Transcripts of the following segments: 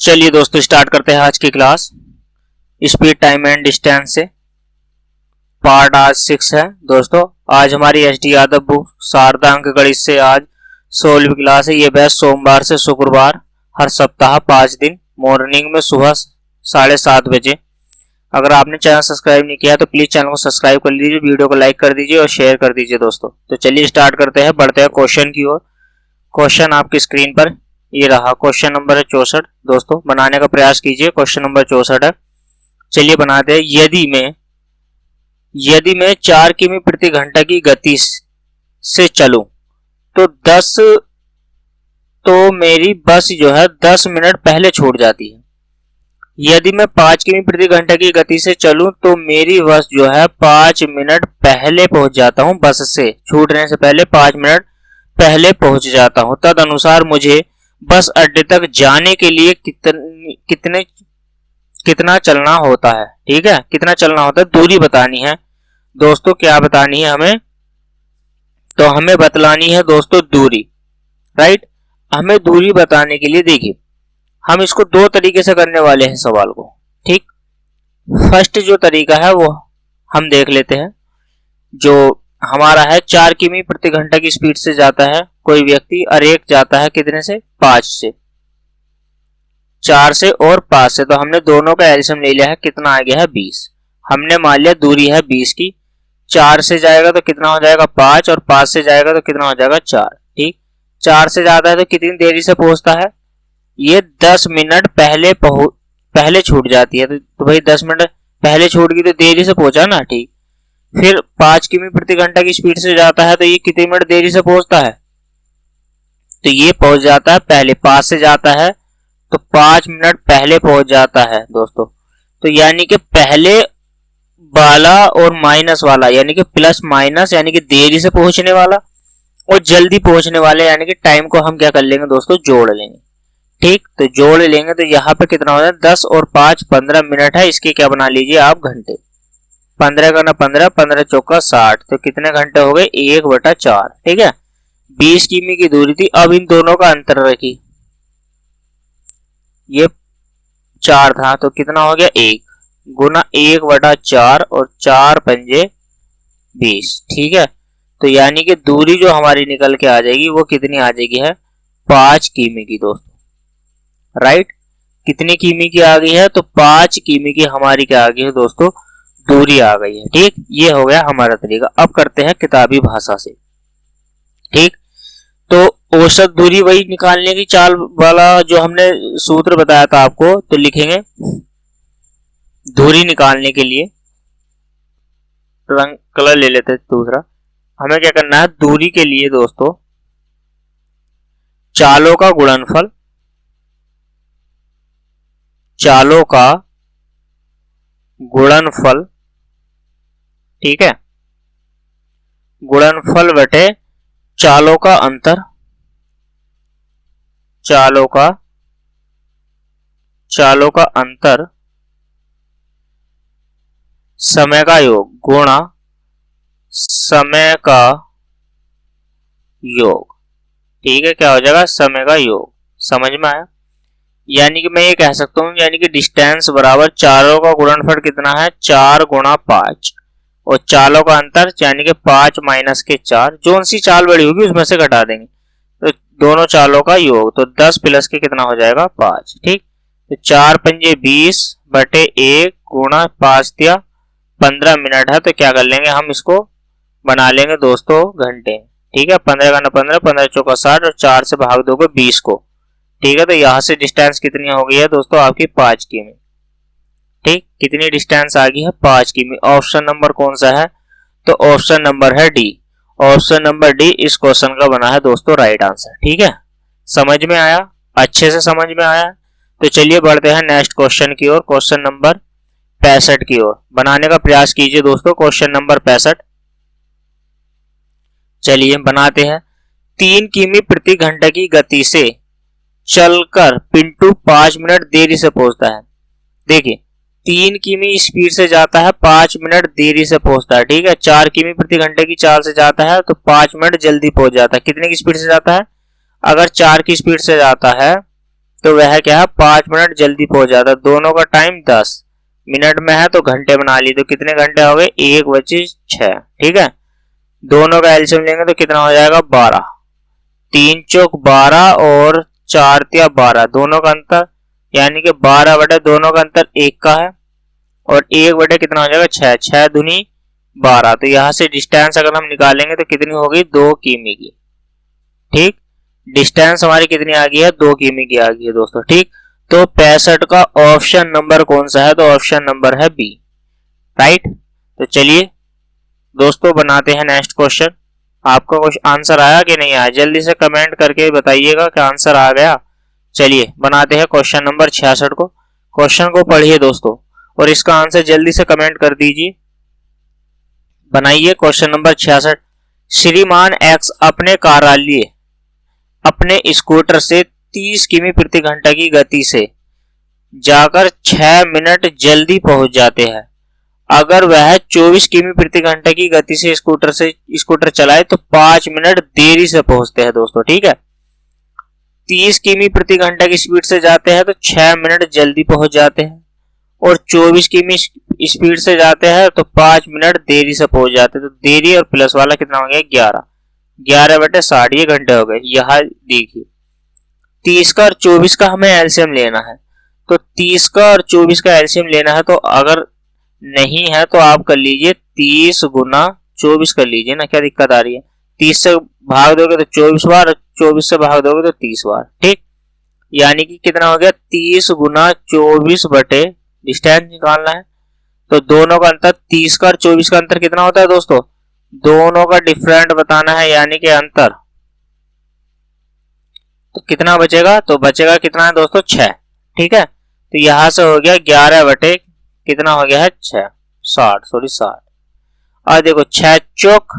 चलिए दोस्तों स्टार्ट करते हैं आज की class. Speed time and distance से पार्ट आज 6 है दोस्तों। आज हमारी एचडी यादव बुक शारदा अंक गणित से आज 16वीं क्लास है। ये बैच सोमवार से शुक्रवार हर सप्ताह 5 दिन मॉर्निंग में सुबह 7:30 बजे। अगर आपने चैनल सब्सक्राइब नहीं किया तो प्लीज चैनल को सब्सक्राइब कर लीजिए, वीडियो को लाइक कर दीजिए और शेयर कर दीजिए दोस्तों। तो चलिए स्टार्ट करते हैं, बढ़ते हैं क्वेश्चन की ओर। क्वेश्चन आपकी स्क्रीन पर ये रहा। क्वेश्चन नंबर है 64 दोस्तों, बनाने का प्रयास कीजिए। क्वेश्चन नंबर 64 है, चलिए बनाते हैं। यदि मैं 4 किमी प्रति घंटा की गति से चलूं तो मेरी बस जो है 10 मिनट पहले छूट जाती है। यदि मैं 5 किमी प्रति घंटा की गति से चलूं तो मेरी बस जो है 5 मिनट पहले पहुंच जाता हूं। बस से छूटने से पहले 5 मिनट पहले पहुंच जाता हूं। तद अनुसार मुझे बस अड्डे तक जाने के लिए कितना चलना होता है। ठीक है, कितना चलना होता है, दूरी बतानी है दोस्तों। क्या बतानी है हमें? तो हमें बतलानी है दोस्तों दूरी, राइट। हमें दूरी बताने के लिए देखिए हम इसको 2 तरीके से करने वाले हैं सवाल को। ठीक, फर्स्ट जो तरीका है वो हम देख लेते हैं। जो हमारा है 4 किमी प्रति घंटा की स्पीड से जाता है कोई व्यक्ति और एक जाता है कितने से? 5 से। 4 से और 5 से, तो हमने दोनों का एलसीएम ले लिया है। कितना आ गया है? 20। हमने मान लिया दूरी है 20 की। 4 से जाएगा तो कितना हो जाएगा? 5, और 5 से जाएगा तो कितना हो जाएगा? 4। ठीक, 4 से जाता है तो कितनी देरी से पहुंचता है? ये 10 मिनट पहले छूट जाती है। तो भाई 10 मिनट पहले छूट गई तो देरी से पहुंचा ना। ठीक, फिर 5 किमी प्रति घंटा की स्पीड से जाता है तो ये कितनी मिनट देरी से पहुंचता है? तो ये पहुंच जाता है पहले। 5 से जाता है तो 5 मिनट पहले पहुंच जाता है दोस्तों। तो यानी कि पहले वाला और माइनस वाला यानी कि प्लस माइनस यानी कि देरी से पहुंचने वाला और जल्दी पहुंचने वाले यानी कि टाइम को हम क्या कर लेंगे दोस्तों? जोड़ लेंगे। ठीक, तो जोड़ लेंगे तो यहाँ पे कितना हो जाए? 10 और 5 15 मिनट है। इसके क्या बना लीजिए आप? घंटे। 15 का ना 15, 15 चौका 60, तो कितने घंटे हो गए? 1/4। ठीक है, 20 किमी की दूरी थी। अब इन दोनों का अंतर रखी, ये 4 था तो कितना हो गया? 1 गुना 1/4 और 4 पंजे 20। ठीक है, तो यानी कि दूरी जो हमारी निकल के आ जाएगी वो कितनी आ जाएगी है? 5 किमी की दोस्तों, राइट। कितनी किमी की आ गई है? तो 5 किमी की हमारी क्या आ गई है दोस्तों? दूरी आ गई है। ठीक, ये हो गया हमारा तरीका। अब करते हैं किताबी भाषा से। ठीक, तो औसत दूरी वही निकालने की चाल वाला जो हमने सूत्र बताया था आपको, तो लिखेंगे दूरी निकालने के लिए रंग कलर ले लेते हैं दूसरा। हमें क्या करना है दूरी के लिए दोस्तों? चालों का गुणनफल, चालों का गुणनफल, ठीक है, गुणनफल बटे चालों का अंतर, चालों का अंतर, समय का योग गुणा समय का योग। ठीक है, क्या हो जाएगा? समय का योग। समझ में आया? यानी कि मैं ये कह सकता हूं यानी कि डिस्टेंस बराबर चालों का गुणनफल कितना है? 4 गुणा 5 और चालों का अंतर यानी कि 5 माइनस के 4, जो सी चाल बड़ी होगी उसमें से घटा देंगे तो दोनों चालों का योग, तो 10 प्लस के कितना हो जाएगा? 5। ठीक, तो 4 पंजे 20 बटे 1 गुणा 5 दिया 15 मिनट है। तो क्या कर लेंगे हम? इसको बना लेंगे दोस्तों घंटे। ठीक है, 15 का ना 15, 15 चौका 60 और 4 से भाग दोगे 20 को। ठीक है, तो यहां से डिस्टेंस कितनी हो गई है दोस्तों? आपकी 5 किमी। ठीक, कितनी डिस्टेंस आ गई है? 5 किमी। ऑप्शन नंबर कौन सा है? तो ऑप्शन नंबर है डी। ऑप्शन नंबर डी इस क्वेश्चन का बना है दोस्तों राइट आंसर। ठीक है, समझ में आया? अच्छे से समझ में आया? तो चलिए बढ़ते हैं नेक्स्ट क्वेश्चन की ओर, क्वेश्चन नंबर 65 की ओर। बनाने का प्रयास कीजिए दोस्तों क्वेश्चन नंबर 65। चलिए बनाते हैं। 3 किमी प्रति घंटा की गति से चलकर पिंटू 5 मिनट देरी से पहुंचता है। देखिए 3 किमी स्पीड से जाता है, 5 मिनट देरी से पहुंचता है। ठीक है, 4 किमी प्रति घंटे की चाल से जाता है तो 5 मिनट जल्दी पहुंच जाता है। कितने की स्पीड से जाता है? अगर 4 की स्पीड से जाता है तो वह क्या है 5 मिनट जल्दी पहुंच जाता है। दोनों का टाइम 10 मिनट में है तो घंटे बना ली, तो कितने घंटे हो गए 1/6। ठीक है, दोनों का एलसीएम लेंगे तो कितना हो जाएगा 12। 3 चौक 12 और 4 तिया 12, दोनों का अंतर यानी कि 12 बटे दोनों का अंतर 1 का है और 1 बटे कितना हो जाएगा 6, 6 दूनी 12। तो यहां से डिस्टेंस अगर हम निकालेंगे तो कितनी होगी 2 किमी की। ठीक, डिस्टेंस हमारी कितनी आ गई है 2 किमी की आ गई है दोस्तों। ठीक, तो 65 का ऑप्शन नंबर कौन सा है, तो ऑप्शन नंबर है बी। राइट, तो चलिए दोस्तों बनाते हैं नेक्स्ट क्वेश्चन। आपका कुछ आंसर आया कि नहीं आया, जल्दी से कमेंट करके बताइएगा कि आंसर आ गया। चलिए बनाते हैं क्वेश्चन नंबर 66 को। क्वेश्चन को पढ़िए दोस्तों और इसका आंसर जल्दी से कमेंट कर दीजिए। बनाइए क्वेश्चन नंबर 66। श्रीमान एक्स अपने कार्यालय अपने स्कूटर से 30 किमी प्रति घंटा की गति से जाकर 6 मिनट जल्दी पहुंच जाते हैं। अगर वह 24 किमी प्रति घंटा की गति से स्कूटर चलाए तो 5 मिनट देरी से पहुंचते हैं दोस्तों। ठीक है, 30 किमी प्रति घंटा की स्पीड से जाते हैं तो 6 मिनट जल्दी पहुंच जाते हैं और 24 किमी स्पीड से जाते हैं तो 5 मिनट देरी से पहुंच जाते हैं। तो देरी और प्लस वाला कितना हो गया 11, 11/60 ये घंटे हो गए। यहाँ देखिए 30 का और 24 का हमें एलसीएम लेना है, तो 30 का और 24 का एलसीएम लेना है। तो अगर नहीं है तो आप कर लीजिए 30 गुना 24 कर लीजिए ना, क्या दिक्कत आ रही है। 30 से भाग दोगे तो 24 बार और 24 से भाग दोगे तो 30 बार। ठीक, यानी कि कितना हो गया 30 गुना 24 बटे डिस्टेंस निकालना है। तो दोनों का अंतर 30 का और 24 का अंतर कितना होता है दोस्तों, दोनों का डिफरेंट बताना है यानी कि अंतर। तो कितना बचेगा, तो बचेगा कितना है दोस्तों 6। ठीक है, तो यहां से हो गया 11 बटे कितना हो गया है 6, 60। और देखो 6 चौक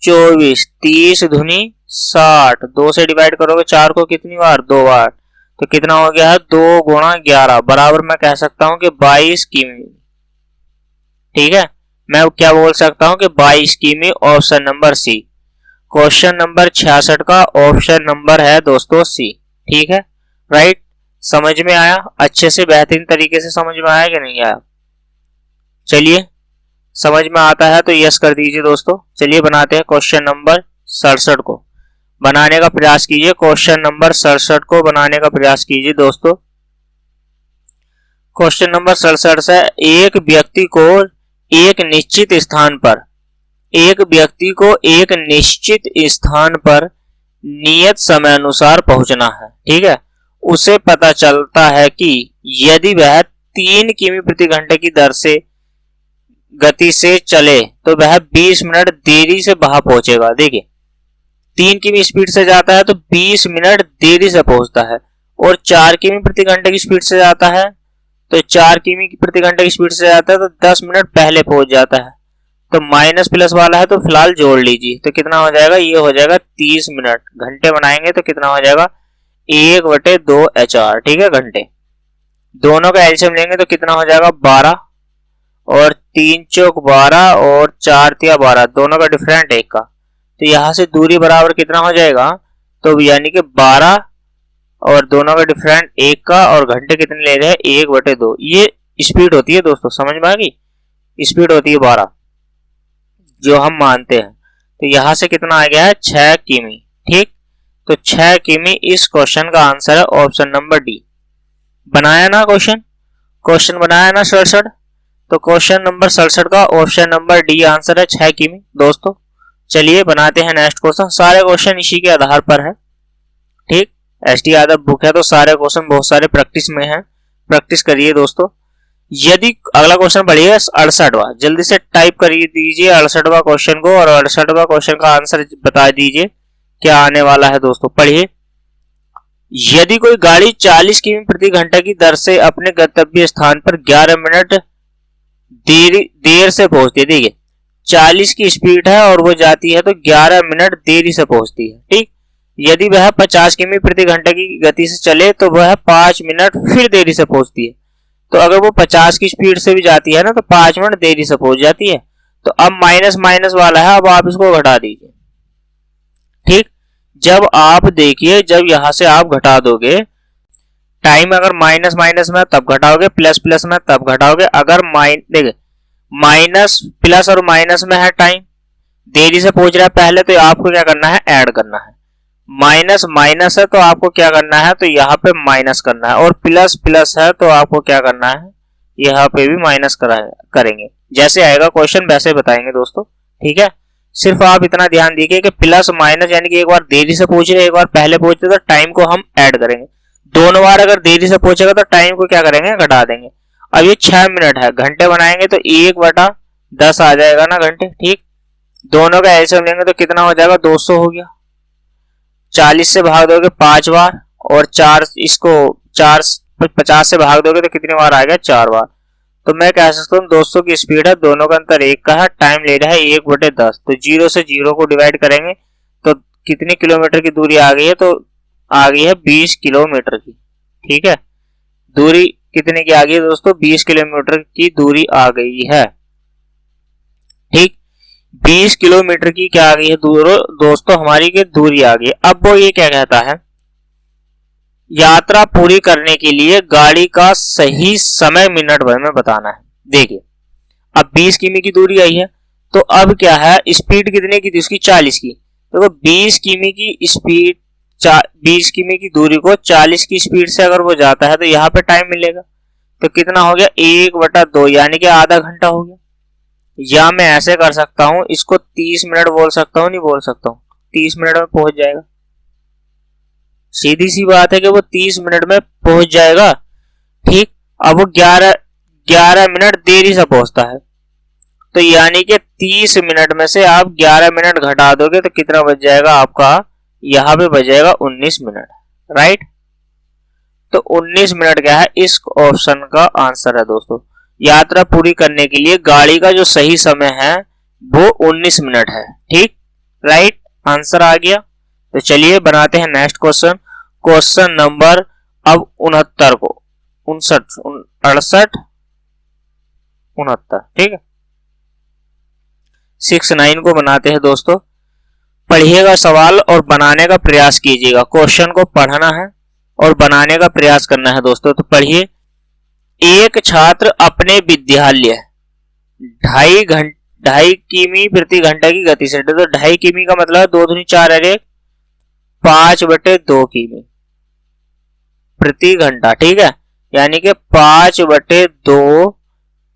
24, 30 धुनी 60, 2 से डिवाइड करोगे 4 को कितनी बार 2 बार, तो कितना हो गया है 2 गुणा 11 बराबर मैं कह सकता हूं कि 22 किमी। ठीक है, मैं क्या बोल सकता हूं कि 22 किमी, option number C. Question number 66 का ऑप्शन नंबर है दोस्तों सी। ठीक है, राइट, समझ में आया, अच्छे से बेहतरीन तरीके से समझ में आया कि नहीं आया। चलिए समझ में आता है तो यस कर दीजिए दोस्तों। चलिए बनाते हैं क्वेश्चन नंबर 67 को, बनाने का प्रयास कीजिए। क्वेश्चन नंबर 67 को बनाने का प्रयास कीजिए दोस्तों। क्वेश्चन नंबर 67 से एक व्यक्ति को एक निश्चित स्थान पर नियत समय अनुसार पहुंचना है। ठीक है, उसे पता चलता है कि यदि वह 3 किमी प्रति घंटे की दर से गति से चले तो वह 20 मिनट देरी से वहां पहुंचेगा। देखिए 3 किमी स्पीड से जाता है तो 20 मिनट देरी से पहुंचता है, और 4 किमी प्रति घंटे की स्पीड से जाता है तो 4 किमी प्रति घंटे की स्पीड से जाता है तो 10 मिनट पहले पहुंच जाता है। तो माइनस प्लस वाला है तो फिलहाल जोड़ लीजिए, तो कितना हो जाएगा, ये हो जाएगा 30 मिनट। घंटे बनाएंगे तो कितना हो जाएगा 1/2 HR। ठीक है, घंटे। दोनों का एलसीएम लेंगे तो कितना हो जाएगा 12 और 3 चौक 12 और 4 तिया 12, दोनों का डिफरेंट 1 का। तो यहां से दूरी बराबर कितना हो जाएगा, तो यानी कि 12 और दोनों का डिफरेंट 1 का, और घंटे कितने ले रहे हैं 1/2। ये स्पीड होती है दोस्तों, समझ में आ गई, स्पीड होती है 12 जो हम मानते हैं। तो यहां से कितना आ गया है 6 किमी। ठीक, तो 6 किमी इस क्वेश्चन का आंसर है ऑप्शन नंबर डी। बनाया ना क्वेश्चन बनाया ना 67। तो क्वेश्चन नंबर 67 का ऑप्शन नंबर डी आंसर है 6 किमी दोस्तों। चलिए बनाते हैं नेक्स्ट क्वेश्चन। सारे क्वेश्चन इसी के आधार पर है। ठीक, एसटी यादव बुक है तो सारे क्वेश्चन बहुत सारे प्रैक्टिस में है, प्रैक्टिस करिए दोस्तों। यदि अगला क्वेश्चन पढ़िए 68वां, जल्दी से टाइप कर दीजिए 68वां क्वेश्चन को और 68वां क्वेश्चन का आंसर बता दीजिए क्या आने वाला है दोस्तों। पढ़िए, यदि कोई गाड़ी 40 किमी प्रति घंटा की दर से अपने गंतव्य स्थान पर 11 मिनट देर से पहुंचती है। देखिए 40 की स्पीड है और वो जाती है तो 11 मिनट देरी से पहुंचती है। ठीक, यदि वह 50 किमी प्रति घंटा की गति से चले तो वह 5 मिनट फिर देरी से पहुंचती है। तो अगर वो 50 की स्पीड से भी जाती है ना तो 5 मिनट देरी से पहुंच जाती है। तो अब माइनस माइनस वाला है, अब आप इसको घटा दीजिए। ठीक, जब आप देखिए जब यहां से आप घटा दोगे टाइम अगर माइनस माइनस में तब घटाओगे, प्लस प्लस में तब घटाओगे। अगर देखिए माइनस प्लस और माइनस में है टाइम, देरी से पहुंच रहा है पहले, तो आपको क्या करना है, ऐड करना है। माइनस माइनस है तो आपको क्या करना है, तो यहाँ पे माइनस करना है। और प्लस प्लस है तो आपको क्या करना है, यहाँ पे भी माइनस करेंगे। जैसे आएगा क्वेश्चन वैसे बताएंगे दोस्तों, ठीक है। सिर्फ आप इतना ध्यान दीजिए कि प्लस माइनस यानी कि एक बार देरी से पहुंच रहे, एक बार पहले पहुंचे, तो टाइम को हम ऐड करेंगे। दोनों बार अगर देरी से पहुंचेगा तो टाइम को क्या करेंगे, घटा देंगे। अब ये 6 मिनट है, घंटे बनाएंगे तो 1/10 आ जाएगा ना घंटे, ठीक। दोनों का एलसीएम लेंगे तो कितना हो जाएगा, 200 हो गया। 40 से भाग दोगे 5 बार, और 50 से भाग दोगे तो कितनी बार आ गया, 4 बार। तो मैं कह सकता हूँ 200 की स्पीड है, दोनों का अंतर 1 का है, टाइम ले रहा है 1/10। तो 0 से 0 को डिवाइड करेंगे तो कितनी किलोमीटर की दूरी आ गई है, तो आ गई है 20 किलोमीटर की, ठीक है। दूरी कितने की आ गई है दोस्तों, 20 किलोमीटर की दूरी आ गई है, ठीक। 20 किलोमीटर की क्या आ गई है दोस्तों, हमारी की दूरी आ गई है। अब वो ये क्या कहता है, यात्रा पूरी करने के लिए गाड़ी का सही समय मिनट भर में बताना है। देखिए अब 20 किमी की दूरी आई है, तो अब क्या है, स्पीड कितने की थी उसकी, 40 की। तो 20 किमी की स्पीड, 20 किमी की दूरी को 40 की स्पीड से अगर वो जाता है तो यहाँ पे टाइम मिलेगा। तो कितना हो गया, 1/2 यानी कि आधा घंटा हो गया। या मैं ऐसे कर सकता हूं, इसको 30 मिनट बोल सकता हूं, नहीं बोल सकता हूं, 30 मिनट में पहुंच जाएगा। सीधी सी बात है कि वो 30 मिनट में पहुंच जाएगा, ठीक। अब वो 11 मिनट देरी से पहुंचता है, तो यानी कि 30 मिनट में से आप 11 मिनट घटा दोगे तो कितना बच जाएगा आपका, यहां पे बच जाएगा 19 मिनट, राइट। तो 19 मिनट क्या है, इस ऑप्शन का आंसर है दोस्तों। यात्रा पूरी करने के लिए गाड़ी का जो सही समय है वो 19 मिनट है, ठीक, राइट, आंसर आ गया। तो चलिए बनाते हैं नेक्स्ट क्वेश्चन, क्वेश्चन नंबर अब 69 को, 68 69, ठीक है। 69 को बनाते हैं दोस्तों। पढ़िएगा सवाल और बनाने का प्रयास कीजिएगा। क्वेश्चन को पढ़ना है और बनाने का प्रयास करना है दोस्तों। तो पढ़िए, एक छात्र अपने विद्यालय 2.5 किमी प्रति घंटा की गति से, तो 2.5 किमी का मतलब 2 दूनी 4 है, 5/2 किमी प्रति घंटा, ठीक है। यानी कि 5/2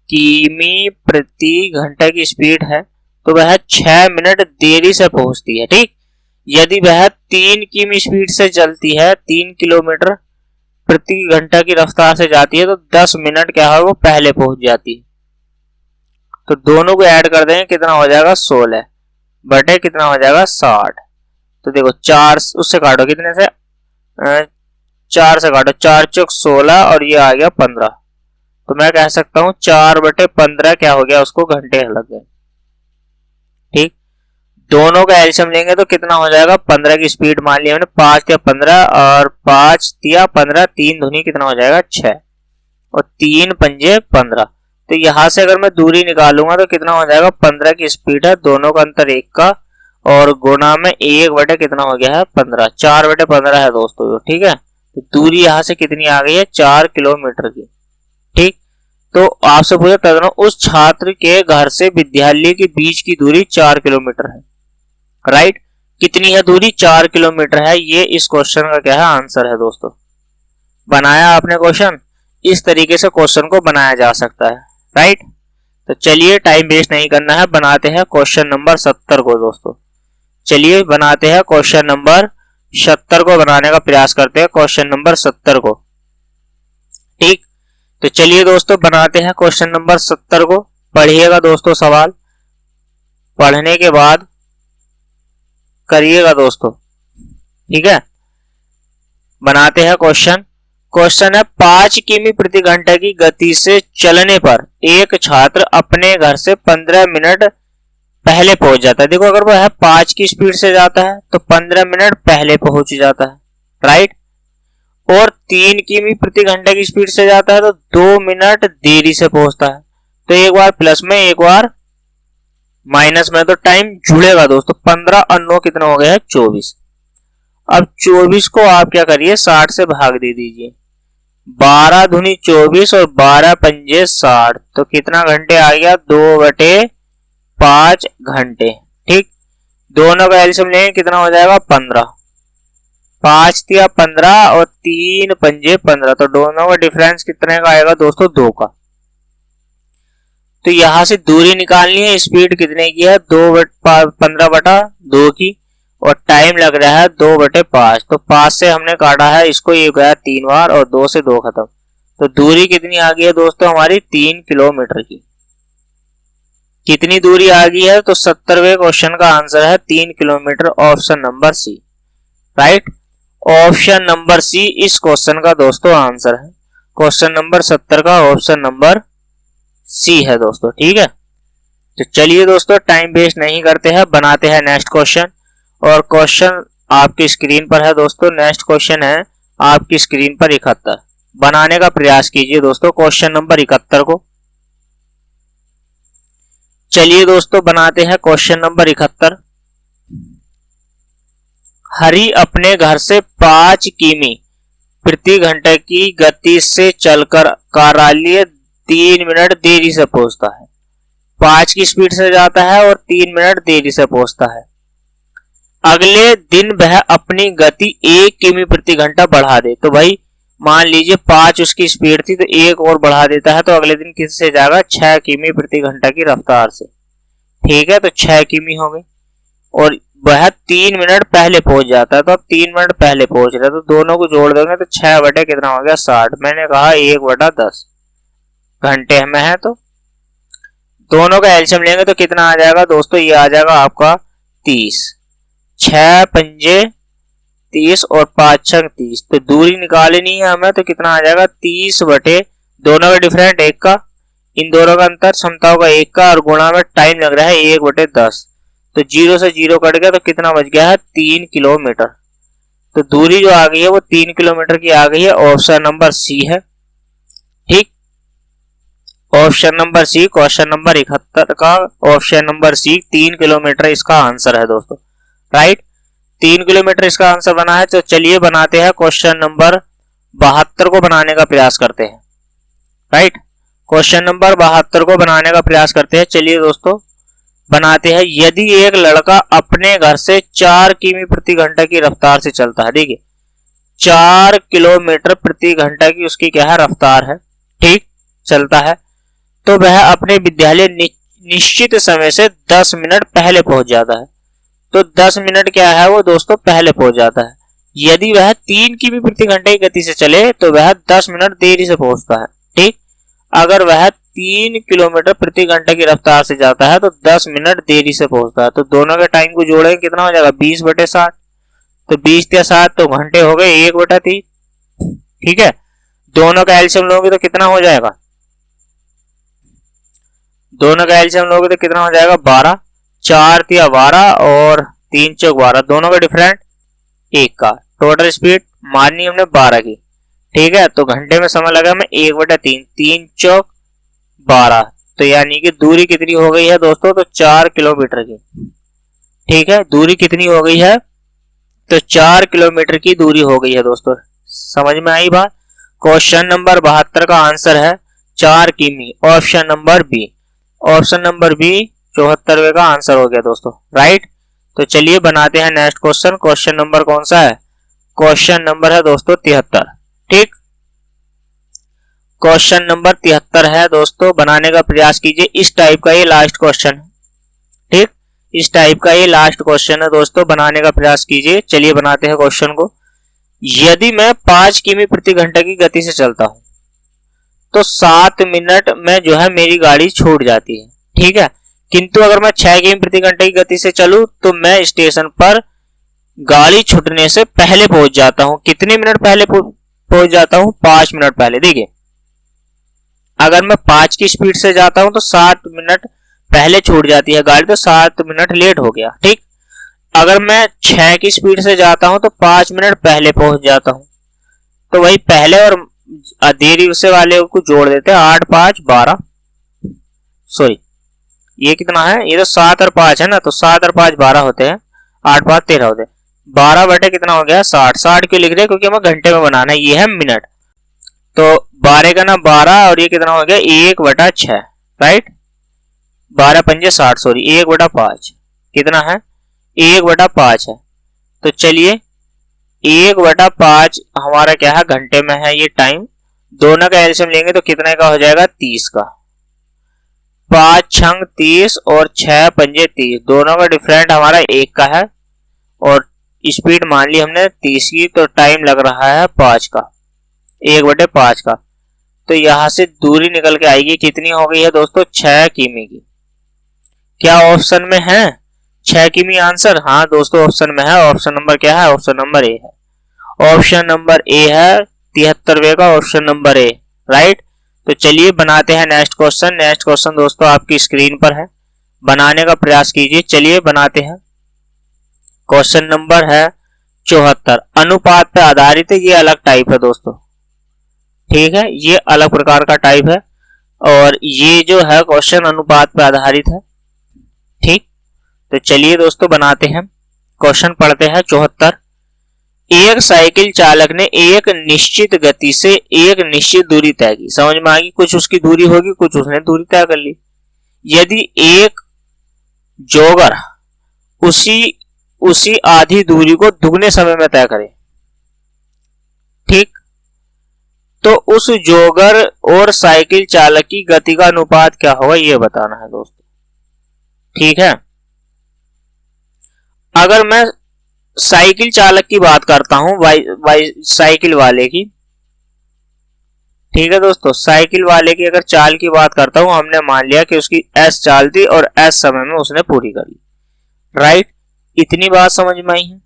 किमी प्रति घंटा की स्पीड है, तो वह 6 मिनट देरी से पहुंचती है, ठीक। यदि वह 3 किमी स्पीड से चलती है, 3 किलोमीटर प्रति घंटा की रफ्तार से जाती है, तो 10 मिनट क्या है, वो पहले पहुंच जाती है। तो दोनों को ऐड कर देंगे, कितना हो जाएगा, 16 बटे कितना हो जाएगा, 60। तो देखो 4 उससे काटो, कितने से, 4 से काटो, 4 चौक 16 और ये आ गया 15। तो मैं कह सकता हूं 4/15 क्या हो गया, उसको घंटे लग गए, ठीक। दोनों का एलसीएम लेंगे तो कितना हो जाएगा, 15 की स्पीड मान लिया हमने, 5 या 15 और 5 या 15, 3 दूनी कितना हो जाएगा, 6 और 3 पंजे 15। तो यहां से अगर मैं दूरी निकालूंगा तो कितना हो जाएगा, 15 की स्पीड है, दोनों का अंतर 1 का, और गुणा में 1 बटे कितना हो गया है, 15, 4/15 है दोस्तों, ठीक है। तो दूरी यहां से कितनी आ गई है, 4 किलोमीटर की, ठीक। तो आपसे पूछा तदनु उस छात्र के घर से विद्यालय के बीच की दूरी 4 किलोमीटर है, राइट। कितनी है दूरी, 4 किलोमीटर है। ये इस क्वेश्चन का क्या है, आंसर है दोस्तों। बनाया आपने क्वेश्चन, इस तरीके से क्वेश्चन को बनाया जा सकता है, राइट। तो चलिए टाइम वेस्ट नहीं करना है, बनाते हैं क्वेश्चन नंबर 70 को दोस्तों। चलिए बनाते हैं क्वेश्चन नंबर 70 को, बनाने का प्रयास करते हैं क्वेश्चन नंबर 70 को, ठीक। तो चलिए दोस्तों बनाते हैं क्वेश्चन नंबर 70 को। पढ़िएगा दोस्तों सवाल, पढ़ने के बाद करिएगा दोस्तों, ठीक है। बनाते हैं क्वेश्चन। क्वेश्चन है 5 किमी प्रति घंटा की गति से चलने पर एक छात्र अपने घर से 15 मिनट पहले पहुंच जाता है। देखो अगर वह 5 की स्पीड से जाता है तो 15 मिनट पहले पहुंच जाता है, राइट। और 3 किमी प्रति घंटा की स्पीड से जाता है तो 2 मिनट देरी से पहुंचता है। तो एक बार प्लस में एक बार माइनस में, तो टाइम जुड़ेगा दोस्तों। 15 और 9 कितना हो गया है, 24। अब 24 को आप क्या करिए, 60 से भाग दे दीजिए। 12 दूनी 24 और 12 पंजे 60, तो कितना घंटे आ गया? 2/5 घंटे। ठीक, दोनों का एलसीएम लेंगे कितना हो जाएगा? 15। 5 दिया 15 और 3 पंजे 15, तो दोनों का डिफरेंस कितने का आएगा दोस्तों? 2 का। तो यहां से दूरी निकालनी है, स्पीड कितने की है? 15/2 की, और टाइम लग रहा है 2/5। तो 5 से हमने काटा है इसको, ये गया 3 बार और 2 से 2 खत्म। तो दूरी कितनी आ गई है दोस्तों? हमारी 3 किलोमीटर की। कितनी दूरी आ गई है? तो 70वें क्वेश्चन का आंसर है 3 kilometre, option number C. Right, option number C इस क्वेश्चन का दोस्तों आंसर है। क्वेश्चन नंबर 70 का ऑप्शन नंबर सी है दोस्तों। ठीक है, तो चलिए दोस्तों टाइम वेस्ट नहीं करते हैं, बनाते हैं नेक्स्ट क्वेश्चन। और क्वेश्चन आपकी स्क्रीन पर है दोस्तों। नेक्स्ट क्वेश्चन है आपकी स्क्रीन पर 71। बनाने का प्रयास कीजिए दोस्तों क्वेश्चन नंबर 71 को। चलिए दोस्तों बनाते हैं क्वेश्चन नंबर 71। हरि अपने घर से 5 किमी प्रति घंटे की गति से चलकर कार्यालय 3 मिनट देरी से पहुंचता है। 5 की स्पीड से जाता है और 3 मिनट देरी से पहुंचता है। अगले दिन वह अपनी गति 1 किमी प्रति घंटा बढ़ा दे। तो भाई मान लीजिए 5 उसकी स्पीड थी, तो 1 और बढ़ा देता है, तो अगले दिन किससे जाएगा? 6 किमी प्रति घंटा की रफ्तार से। ठीक है, तो 6 किमी हो गई, और वह 3 मिनट पहले पहुंच जाता है। तो अब 3 मिनट पहले पहुंच रहा है, तो दोनों को जोड़ देंगे तो 6 बटे कितना हो गया? 60। मैंने कहा 1/10 घंटे में है, तो दोनों का एलसीएम लेंगे तो कितना आ जाएगा दोस्तों? ये आ जाएगा आपका 30। 6 पंजे 30 और 5 छंग 30, तो दूरी निकालनी है हमें, तो कितना आ जाएगा? 30 बटे दोनों का डिफरेंट 1 का, इन दोनों का अंतर समताओं का 1 का, और गुणा में टाइम लग रहा है 1/10। तो 0 से 0 कट गया, तो कितना बच गया है? 3 किलोमीटर। तो दूरी जो आ गई है वो 3 किलोमीटर की आ गई है। ऑप्शन नंबर सी है। ठीक, option number C, question number 71 का ऑप्शन नंबर सी 3 किलोमीटर इसका आंसर है दोस्तों। राइट, 3 किलोमीटर इसका आंसर बना है। तो चलिए बनाते हैं क्वेश्चन नंबर 72 को बनाने का प्रयास करते हैं। राइट, क्वेश्चन नंबर 72 को बनाने का प्रयास करते हैं। चलिए दोस्तों बनाते हैं। यदि एक लड़का अपने घर से 4 किमी प्रति घंटा की रफ्तार से चलता है, देखिए 4 किलोमीटर प्रति घंटा की उसकी क्या है? रफ्तार है। ठीक, चलता है, तो वह अपने विद्यालय निश्चित समय से 10 मिनट पहले पहुंच जाता है। तो 10 मिनट क्या है वो दोस्तों? पहले पहुंच जाता है। यदि वह 3 किमी प्रति घंटे की गति से चले तो वह 10 मिनट देरी से पहुंचता है। ठीक, अगर वह 3 किलोमीटर प्रति घंटे की रफ्तार से जाता है तो 10 मिनट देरी से पहुंचता है। तो दोनों के टाइम को जोड़ेंगे कितना हो जाएगा? 20/60। तो 20 या 7 तो घंटे हो गए 1/3। ठीक है, दोनों का एलसीएम लोगे तो कितना हो जाएगा? दोनों का एलसीएम लोगे तो कितना हो जाएगा? 12। 4 या 12 और 3 चौक 12, दोनों का डिफरेंट 1 का। टोटल स्पीड मारनी हमने 12 की। ठीक है, तो घंटे में समय लगा हमें 1/3, 3 चौक 12, तो यानी कि दूरी कितनी हो गई है दोस्तों? तो 4 किलोमीटर की। ठीक है, दूरी कितनी हो गई है? तो 4 किलोमीटर की दूरी हो गई है दोस्तों। समझ में आई बात? क्वेश्चन नंबर 72 का आंसर है 4 किमी, option number B. Option number B 74वें का आंसर हो गया दोस्तों। राइट, तो चलिए बनाते हैं नेक्स्ट क्वेश्चन। क्वेश्चन नंबर कौन सा है? क्वेश्चन नंबर है दोस्तों 73। ठीक, क्वेश्चन नंबर 73 है दोस्तों, बनाने का प्रयास कीजिए। इस टाइप का ये लास्ट क्वेश्चन है। ठीक, इस टाइप का ये लास्ट क्वेश्चन है दोस्तों, बनाने का प्रयास कीजिए। चलिए बनाते हैं क्वेश्चन को। यदि मैं 5 किमी प्रति घंटे की गति से चलता हूं तो 7 मिनट में जो है मेरी गाड़ी छूट जाती है। ठीक है, किंतु अगर मैं 6 किमी प्रति घंटे की गति से चलूं तो मैं स्टेशन पर गाड़ी छूटने से पहले पहुंच जाता हूं। कितने मिनट पहले पहुंच जाता हूं? 5 मिनट पहले। देखिए अगर मैं 5 की स्पीड से जाता हूं तो 7 मिनट पहले छूट जाती है गाड़ी, तो 7 मिनट लेट हो गया। ठीक, अगर मैं 6 की स्पीड से जाता हूं तो 5 मिनट पहले पहुंच जाता हूं। तो वही पहले और देरी से वाले को जोड़ देते हैं, 8 5 12, सॉरी ये कितना है? ये तो 7 और 5 है ना, तो 7 और 5 12 होते हैं, 8 5 13 होते हैं। 12 बटे कितना हो गया? 60। 60 क्यों लिख रहे हैं? क्योंकि हमें घंटे में बनाना है, ये है मिनट। तो 12 का ना 12 और ये कितना हो गया 1/6, राइट। 12 पंजे 60, सॉरी 1/5 कितना है 1/5 है। तो चलिए 1/5 हमारा क्या है घंटे में है ये टाइम। दोनों का एलसीएम लेंगे तो कितने का हो जाएगा 30 का। 5 छंग 30 और 6 पंजे 30, दोनों का डिफरेंट हमारा 1 का है और स्पीड मान ली हमने 30 की, तो टाइम लग रहा है 5 का, 1/5 का। तो यहां से दूरी निकल के आएगी, कितनी हो गई है दोस्तों 6 किमी की। क्या ऑप्शन में है 6 किमी आंसर? हाँ दोस्तों ऑप्शन में है। ऑप्शन नंबर क्या है? ऑप्शन नंबर ए है। ऑप्शन नंबर ए है 73वें का, ऑप्शन नंबर ए, राइट। तो चलिए बनाते हैं नेक्स्ट क्वेश्चन। नेक्स्ट क्वेश्चन दोस्तों आपकी स्क्रीन पर है, बनाने का प्रयास कीजिए। चलिए बनाते हैं। क्वेश्चन नंबर है 74, अनुपात पर आधारित है। ये अलग टाइप है दोस्तों, ठीक है, ये अलग प्रकार का टाइप है और ये जो है क्वेश्चन अनुपात पर आधारित है, ठीक। तो चलिए दोस्तों बनाते हैं, क्वेश्चन पढ़ते हैं। 74, एक साइकिल चालक ने एक निश्चित गति से एक निश्चित दूरी तय की। समझ में आ गई, कुछ उसकी दूरी होगी, कुछ उसने दूरी तय कर ली। यदि एक जॉगर उसी आधी दूरी को दुगने समय में तय करे, ठीक, तो उस जॉगर और साइकिल चालक की गति का अनुपात क्या होगा ये बताना है दोस्तों, ठीक है। अगर मैं साइकिल चालक की बात करता हूं, साइकिल वाले की, ठीक है दोस्तों, साइकिल वाले की अगर चाल की बात करता हूं, हमने मान लिया कि उसकी एस चाल थी और एस समय में उसने पूरी कर ली, राइट। इतनी बात समझ में आई है।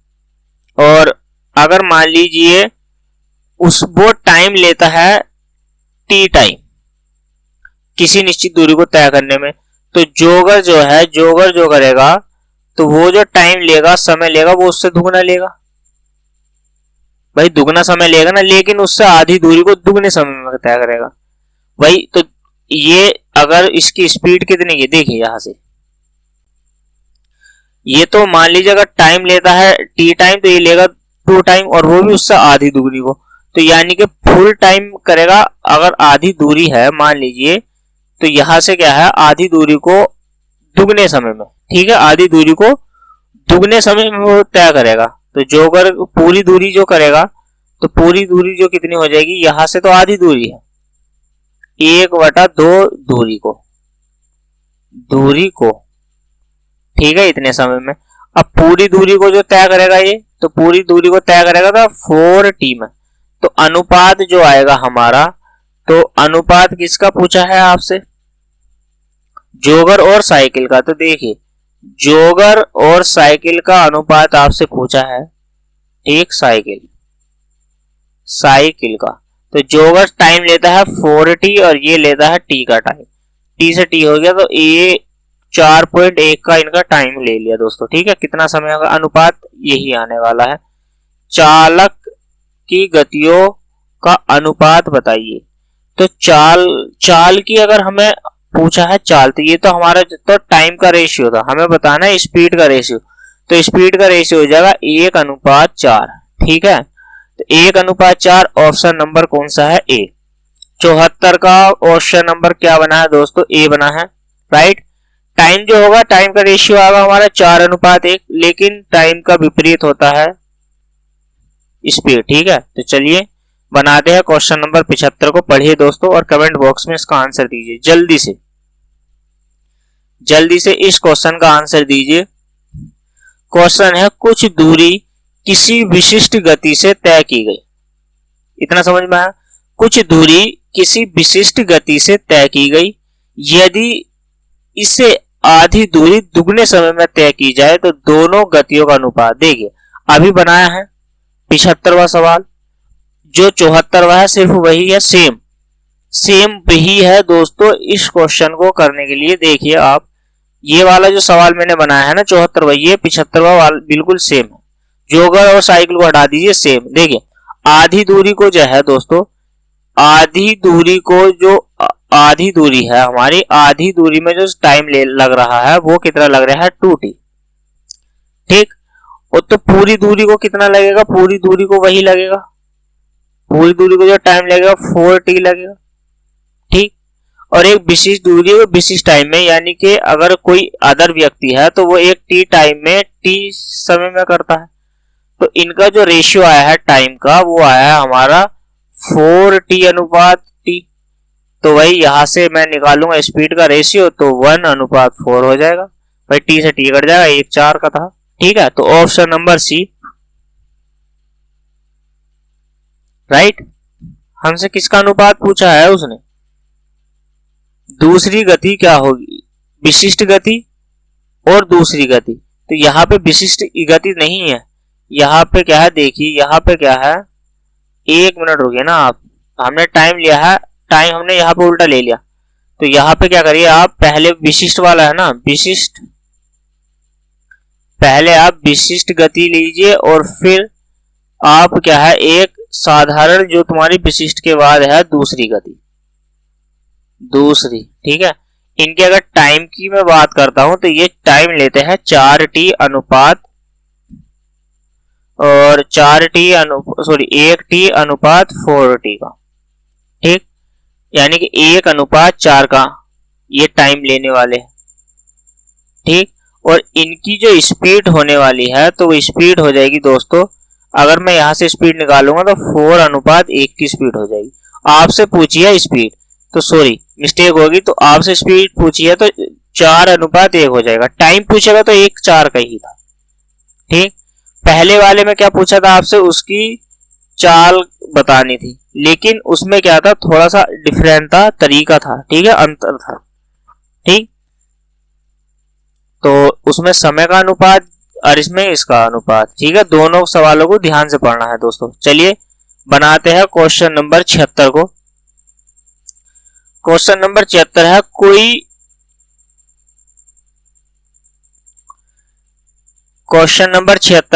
और अगर मान लीजिए वो टाइम लेता है टी टाइम किसी निश्चित दूरी को तय करने में, तो जॉगर जो करेगा तो वो जो टाइम लेगा, समय लेगा, वो उससे दुगना लेगा। भाई दुगना समय लेगा ना, लेकिन उससे आधी दूरी को दुगने समय में तय करेगा भाई। तो ये अगर इसकी स्पीड कितनी है देखिए यहां से, ये तो मान लीजिए अगर टाइम लेता है टी टाइम तो ये लेगा 2 टाइम और वो भी उससे आधी दूरी को, तो यानी कि फुल टाइम करेगा। अगर आधी दूरी है मान लीजिए, तो यहां से क्या है आधी दूरी को दुगने समय में, ठीक है, आधी दूरी को दुगने समय में वो तय करेगा। तो जो अगर पूरी दूरी जो करेगा तो पूरी दूरी जो कितनी हो जाएगी, यहां से तो आधी दूरी है 1/2 दूरी को, ठीक है, इतने समय में। अब पूरी दूरी को जो तय करेगा ये, तो पूरी दूरी को तय करेगा था 4t में। तो अनुपात जो आएगा हमारा, तो अनुपात किसका पूछा है आपसे, जॉगर और साइकिल का। तो देखिए जॉगर और साइकिल का अनुपात आपसे पूछा है, एक साइकिल का। तो जॉगर टाइम लेता है 4t और ये लेता है t का टाइम, t से t हो गया, तो ये 4.1 का इनका टाइम ले लिया दोस्तों, ठीक है। कितना समय होगा, अनुपात यही आने वाला है। चालक की गतियों का अनुपात बताइए। तो चाल की अगर हमें पूछा है चाल, तो ये तो हमारा तो टाइम का रेशियो था, हमें बताना है स्पीड का रेशियो। तो स्पीड का रेशियो हो जाएगा 1:4, ठीक है। तो 1:4, ऑप्शन नंबर कौन सा है, ए। 74 का ऑप्शन नंबर क्या बना है दोस्तों, ए बना है, राइट। टाइम जो होगा, टाइम का रेशियो आएगा हमारा 4:1, लेकिन टाइम का विपरीत होता है स्पीड, ठीक है। तो चलिए बनाते हैं क्वेश्चन नंबर 75 को। पढ़िए दोस्तों और कमेंट बॉक्स में इसका आंसर दीजिए जल्दी से इस क्वेश्चन का आंसर दीजिए। क्वेश्चन है कुछ दूरी किसी विशिष्ट गति से तय की गई। इतना समझ में आया, कुछ दूरी किसी विशिष्ट गति से तय की गई, यदि इसे आधी दूरी दुगने समय में तय की जाए तो दोनों गतियों का अनुपात। देखिए अभी बनाया है 75वां सवाल, जो 74वां है सिर्फ वही है, सेम वही है दोस्तों। इस क्वेश्चन को करने के लिए देखिए आप, ये वाला जो सवाल मैंने बनाया है ना 74वां, ये 75वां वाला बिल्कुल सेम है। जॉगर और साइकिल को हटा दीजिए, सेम। देखिए आधी दूरी को जो है दोस्तों, आधी दूरी है हमारी, आधी दूरी में जो टाइम लग रहा है वो कितना लग रहा है 2t, ठीक। और तो पूरी दूरी को कितना लगेगा, पूरी दूरी को वही लगेगा, पूरी दूरी को जो टाइम लगेगा 4t लगेगा, ठीक। और एक विशिष्ट दूरी है विशिष्ट टाइम में, यानी कि अगर कोई अदर व्यक्ति है तो वो एक t टाइम में t समय में करता है। तो इनका जो रेशियो आया है टाइम का वो आया है हमारा 4t अनुपात t। तो वही यहां से मैं निकालूंगा स्पीड का रेशियो, तो 1:4 हो जाएगा भाई, t से t कट जाएगा, 1:4 का था, ठीक है। तो ऑप्शन नंबर सी राइट। हमसे किसका अनुपात पूछा है उसने, दूसरी गति क्या होगी, विशिष्ट गति और दूसरी गति। तो यहाँ पे विशिष्ट गति नहीं है, यहाँ पे क्या है देखिए, यहाँ पे क्या है, 1 मिनट रुकिए ना आप, हमने टाइम लिया है, टाइम हमने यहाँ पे उल्टा ले लिया। तो यहाँ पे क्या करिए आप, पहले विशिष्ट वाला है ना, विशिष्ट, पहले आप विशिष्ट गति लीजिए और फिर आप क्या है एक साधारण जो तुम्हारी विशिष्ट के बाद है दूसरी गति, दूसरी, ठीक है। इनके अगर टाइम की मैं बात करता हूं तो ये टाइम लेते हैं 4t अनुपात और 1t अनुपात 4t का, ठीक। यानी कि 1:4 का ये टाइम लेने वाले हैं, ठीक। और इनकी जो स्पीड होने वाली है तो वो स्पीड हो जाएगी दोस्तों, अगर मैं यहां से स्पीड निकालूंगा तो 4:1 की स्पीड हो जाएगी। आपसे पूछी है स्पीड, तो सॉरी मिस्टेक होगी, तो आपसे स्पीड पूछी है तो 4:1 हो जाएगा, टाइम पूछेगा तो 1:4 का ही था, ठीक। पहले वाले में क्या पूछा था आपसे, उसकी चाल बतानी थी, लेकिन उसमें क्या था, थोड़ा सा डिफरेंट था, तरीका था, ठीक है, अंतर था, ठीक। तो उसमें समय का अनुपात और इसमें इसका अनुपात, ठीक है। दोनों सवालों को ध्यान से पढ़ना है दोस्तों। चलिए बनाते हैं क्वेश्चन नंबर 76 को। क्वेश्चन नंबर 76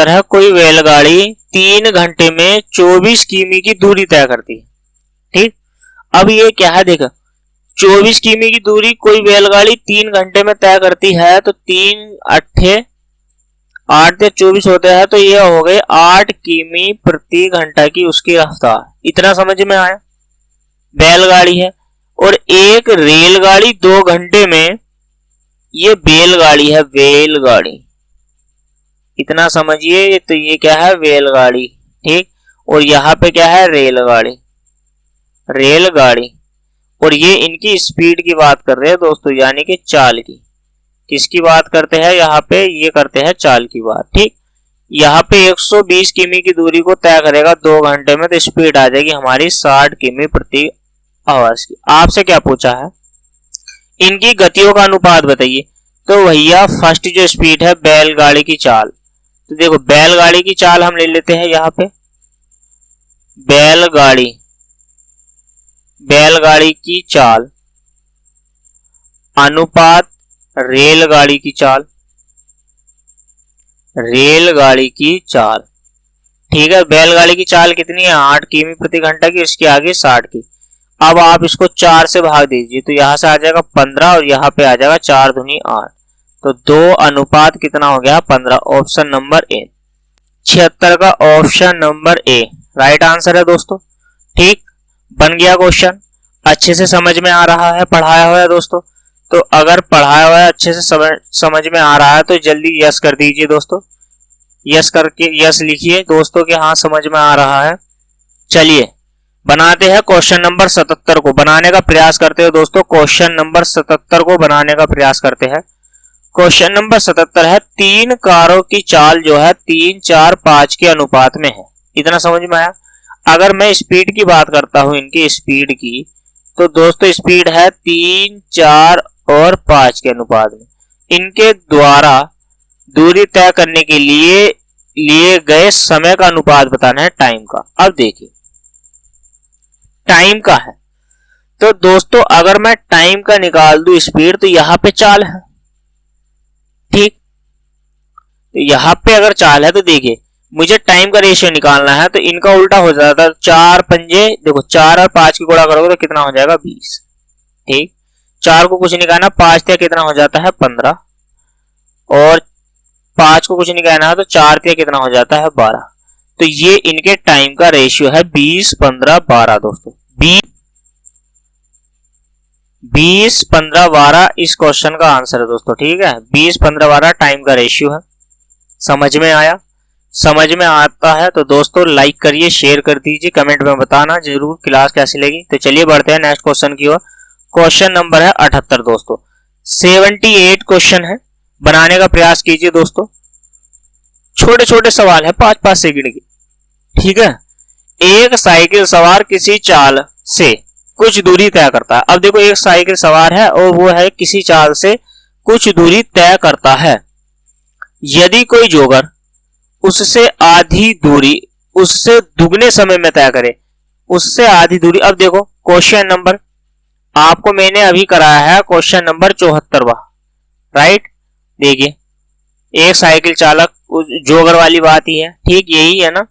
है, कोई बैलगाड़ी 3 घंटे में 24 किमी की दूरी तय करती है, ठीक। अब ये क्या है देखो, 24 किमी की दूरी कोई बैलगाड़ी 3 घंटे में तय करती है, तो 3 8 8 से 24 होते हैं, तो ये हो गए 8 किमी प्रति घंटा की उसकी रफ्तार। इतना समझ में आया, बैलगाड़ी है। और एक रेलगाड़ी 2 घंटे में, ये बैलगाड़ी है, बैलगाड़ी, इतना समझिए। तो ये क्या है, बैलगाड़ी, ठीक। और यहाँ पे क्या है, रेलगाड़ी, रेलगाड़ी। और ये इनकी स्पीड की बात कर रहे हैं दोस्तों, यानी कि चाल की। किसकी बात करते हैं यहाँ पे, ये करते हैं चाल की बात, ठीक। यहाँ पे 120 किमी की दूरी को तय करेगा 2 घंटे में, तो स्पीड आ जाएगी हमारी 60 किमी प्रति आवर्स की। आपसे क्या पूछा है, इनकी गतियों का अनुपात बताइए। तो भैया फर्स्ट जो स्पीड है बैलगाड़ी की चाल, तो देखो बैलगाड़ी की चाल हम ले लेते हैं यहाँ पे, बैलगाड़ी की चाल अनुपात रेलगाड़ी की चाल, रेलगाड़ी की चाल, ठीक है। बैलगाड़ी की चाल कितनी है, 8 किमी प्रति घंटा की, इसके आगे 60 की। अब आप इसको 4 से भाग दीजिए, तो यहां से आ जाएगा 15 और यहाँ पे आ जाएगा 4 दूनी 8, तो 2 अनुपात कितना हो गया, 15। ऑप्शन नंबर ए, 76 का option number A right answer है दोस्तों, ठीक। बन गया क्वेश्चन, अच्छे से समझ में आ रहा है, पढ़ाया हुआ है दोस्तों। तो अगर पढ़ाया हुआ है अच्छे से समझ में आ रहा है तो जल्दी यस कर दीजिए दोस्तों, यस करके यस लिखिए दोस्तों कि हाँ समझ में आ रहा है। चलिए बनाते हैं क्वेश्चन नंबर 77 को, बनाने का प्रयास करते हैं दोस्तों। क्वेश्चन नंबर 77 को बनाने का प्रयास करते हैं। क्वेश्चन नंबर 77 है, 3 कारों की चाल जो है 3, 4, 5 के अनुपात में है। इतना समझ में आया। अगर मैं स्पीड की बात करता हूं, इनकी स्पीड की, तो दोस्तों स्पीड है 3, 4 और 5 के अनुपात में। इनके द्वारा दूरी तय करने के लिए लिए गए समय का अनुपात बताना है टाइम का। अब देखिए टाइम का है, तो दोस्तों अगर मैं टाइम का निकाल दूं स्पीड, तो यहां पे चाल है, ठीक। तो यहां पे अगर चाल है तो देखिए मुझे टाइम का रेशियो निकालना है, तो इनका उल्टा हो जाता है। 4 पंजे, देखो 4 और 5 की गुणा करोगे तो कितना हो जाएगा, 20, ठीक। 4 को कुछ निकालना, 5 से कितना हो जाता है, 15, और 5 को कुछ निकालना है तो 4 से कितना हो जाता है, 12। तो ये इनके टाइम का रेशियो है 20, 15, 12 दोस्तों। 20, 15, 12 इस क्वेश्चन का आंसर है दोस्तों। ठीक है, 20, 15, 12 टाइम का रेशियो है। समझ में आया? समझ में आता है तो दोस्तों लाइक करिए, शेयर कर दीजिए, कमेंट में बताना जरूर क्लास कैसी लगी। तो चलिए बढ़ते हैं नेक्स्ट क्वेश्चन की ओर। क्वेश्चन नंबर है 78 दोस्तों। 78 क्वेश्चन है, बनाने का प्रयास कीजिए दोस्तों। छोटे छोटे सवाल है, 5-5 सेकंड की। ठीक है, एक साइकिल सवार किसी चाल से कुछ दूरी तय करता है। अब देखो, एक साइकिल सवार है और वो है किसी चाल से कुछ दूरी तय करता है। यदि कोई जोगर उससे आधी दूरी उससे दुगने समय में तय करे, उससे आधी दूरी। अब देखो क्वेश्चन नंबर आपको मैंने अभी कराया है, क्वेश्चन नंबर 74वां, राइट। देखिए, एक साइकिल चालक जोगर वाली बात ही है, ठीक यही है ना।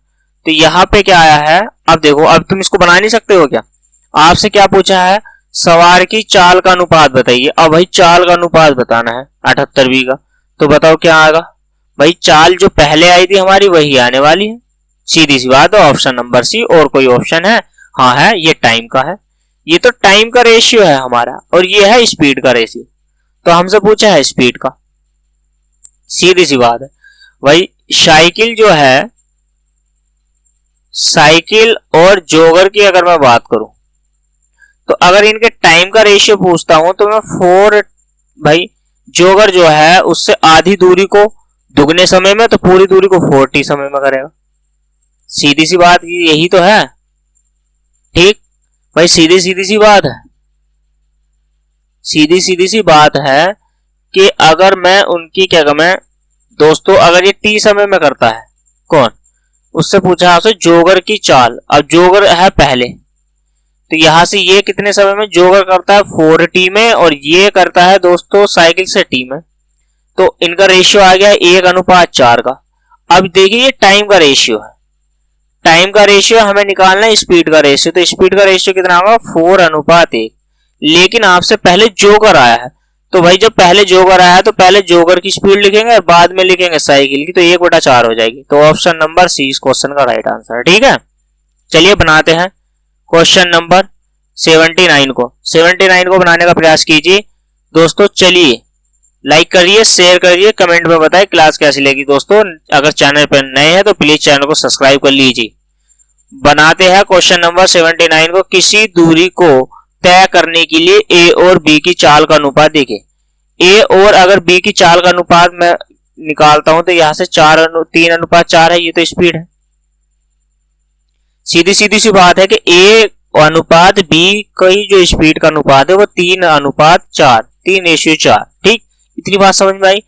तो यहाँ पे क्या आया है, अब देखो, अब तुम इसको बना नहीं सकते हो क्या? आपसे क्या पूछा है, सवार की चाल का अनुपात बताइए। अब भाई चाल का अनुपात बताना है 78वीं का, तो बताओ क्या आएगा भाई। चाल जो पहले आई थी हमारी वही आने वाली है, सीधी सी बात है। Option number C. और कोई ऑप्शन है? हाँ है, ये टाइम का है। ये तो टाइम का रेशियो है हमारा, और ये है स्पीड का रेशियो। तो हमसे पूछा है स्पीड का, सीधी सी बात है भाई। साइकिल जो है, साइकिल और जोगर की अगर मैं बात करूं, तो अगर इनके टाइम का रेशियो पूछता हूं तो मैं 4 भाई, जोगर जो है उससे आधी दूरी को दुगने समय में, तो पूरी दूरी को 40 समय में करेगा। सीधी सी बात यही तो है। ठीक भाई, सीधी सीधी सी बात है, सीधी सीधी सी बात है कि अगर मैं उनकी क्या कहूं दोस्तों, अगर ये टी समय में करता है कौन, उससे पूछा आपसे जोगर की चाल। अब जोगर है पहले, तो यहां से ये कितने समय में जोगर करता है 4t में, और ये करता है दोस्तों साइकिल से t में। तो इनका रेशियो आ गया 1:4 का। अब देखिए, ये टाइम का रेशियो है, टाइम का रेशियो हमें निकालना है स्पीड का रेशियो। तो स्पीड का रेशियो कितना होगा 4:1। लेकिन आपसे पहले जोगर आया है, तो भाई जब पहले जोगर आया है तो पहले जोगर की स्पीड लिखेंगे और बाद में लिखेंगे साइकिल की, तो 1/4 हो जाएगी। तो ऑप्शन नंबर सी इस क्वेश्चन का राइट आंसर है। ठीक है, चलिए बनाते हैं क्वेश्चन नंबर 79 को। 79 को बनाने का प्रयास कीजिए दोस्तों। चलिए लाइक करिए, शेयर करिए, कमेंट में बताइए क्लास कैसी लगी दोस्तों। अगर चैनल पर नए हैं तो प्लीज चैनल को सब्सक्राइब कर लीजिए। बनाते हैं क्वेश्चन नंबर 79 को। किसी दूरी को तय करने के लिए ए और बी की चाल का अनुपात देखें। ए और अगर बी की चाल का अनुपात मैं निकालता हूं तो यहां से 3:4 है, ये तो स्पीड है। सीधी सीधी सी बात है कि ए अनुपात बी की जो स्पीड का अनुपात है वो 3:4, 3:4। ठीक, इतनी बात समझ में आई।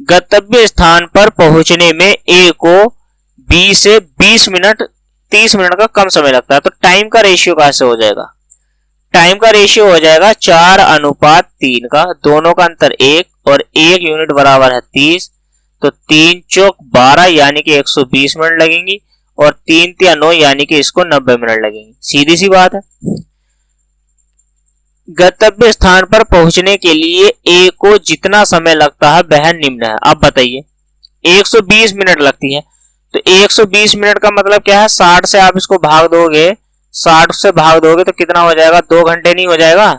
गंतव्य स्थान पर पहुंचने में ए को बी से 20 मिनट 30 मिनट का कम समय लगता है। तो टाइम का रेशियो कैसे हो जाएगा? टाइम का रेशियो हो जाएगा 4:3 का, दोनों का अंतर 1 और 1 यूनिट बराबर है 30। तो 3 चौक 12 यानी कि 120 मिनट लगेंगी, और 3 तिया 9 यानी कि इसको 90 मिनट लगेंगी। सीधी सी बात है। गंतव्य स्थान पर पहुंचने के लिए ए को जितना समय लगता है वह निम्न है। अब बताइए, 120 मिनट लगती है, तो 120 मिनट का मतलब क्या है, 60 से आप इसको भाग दोगे, 60 से भाग दोगे तो कितना हो जाएगा, 2 घंटे नहीं हो जाएगा?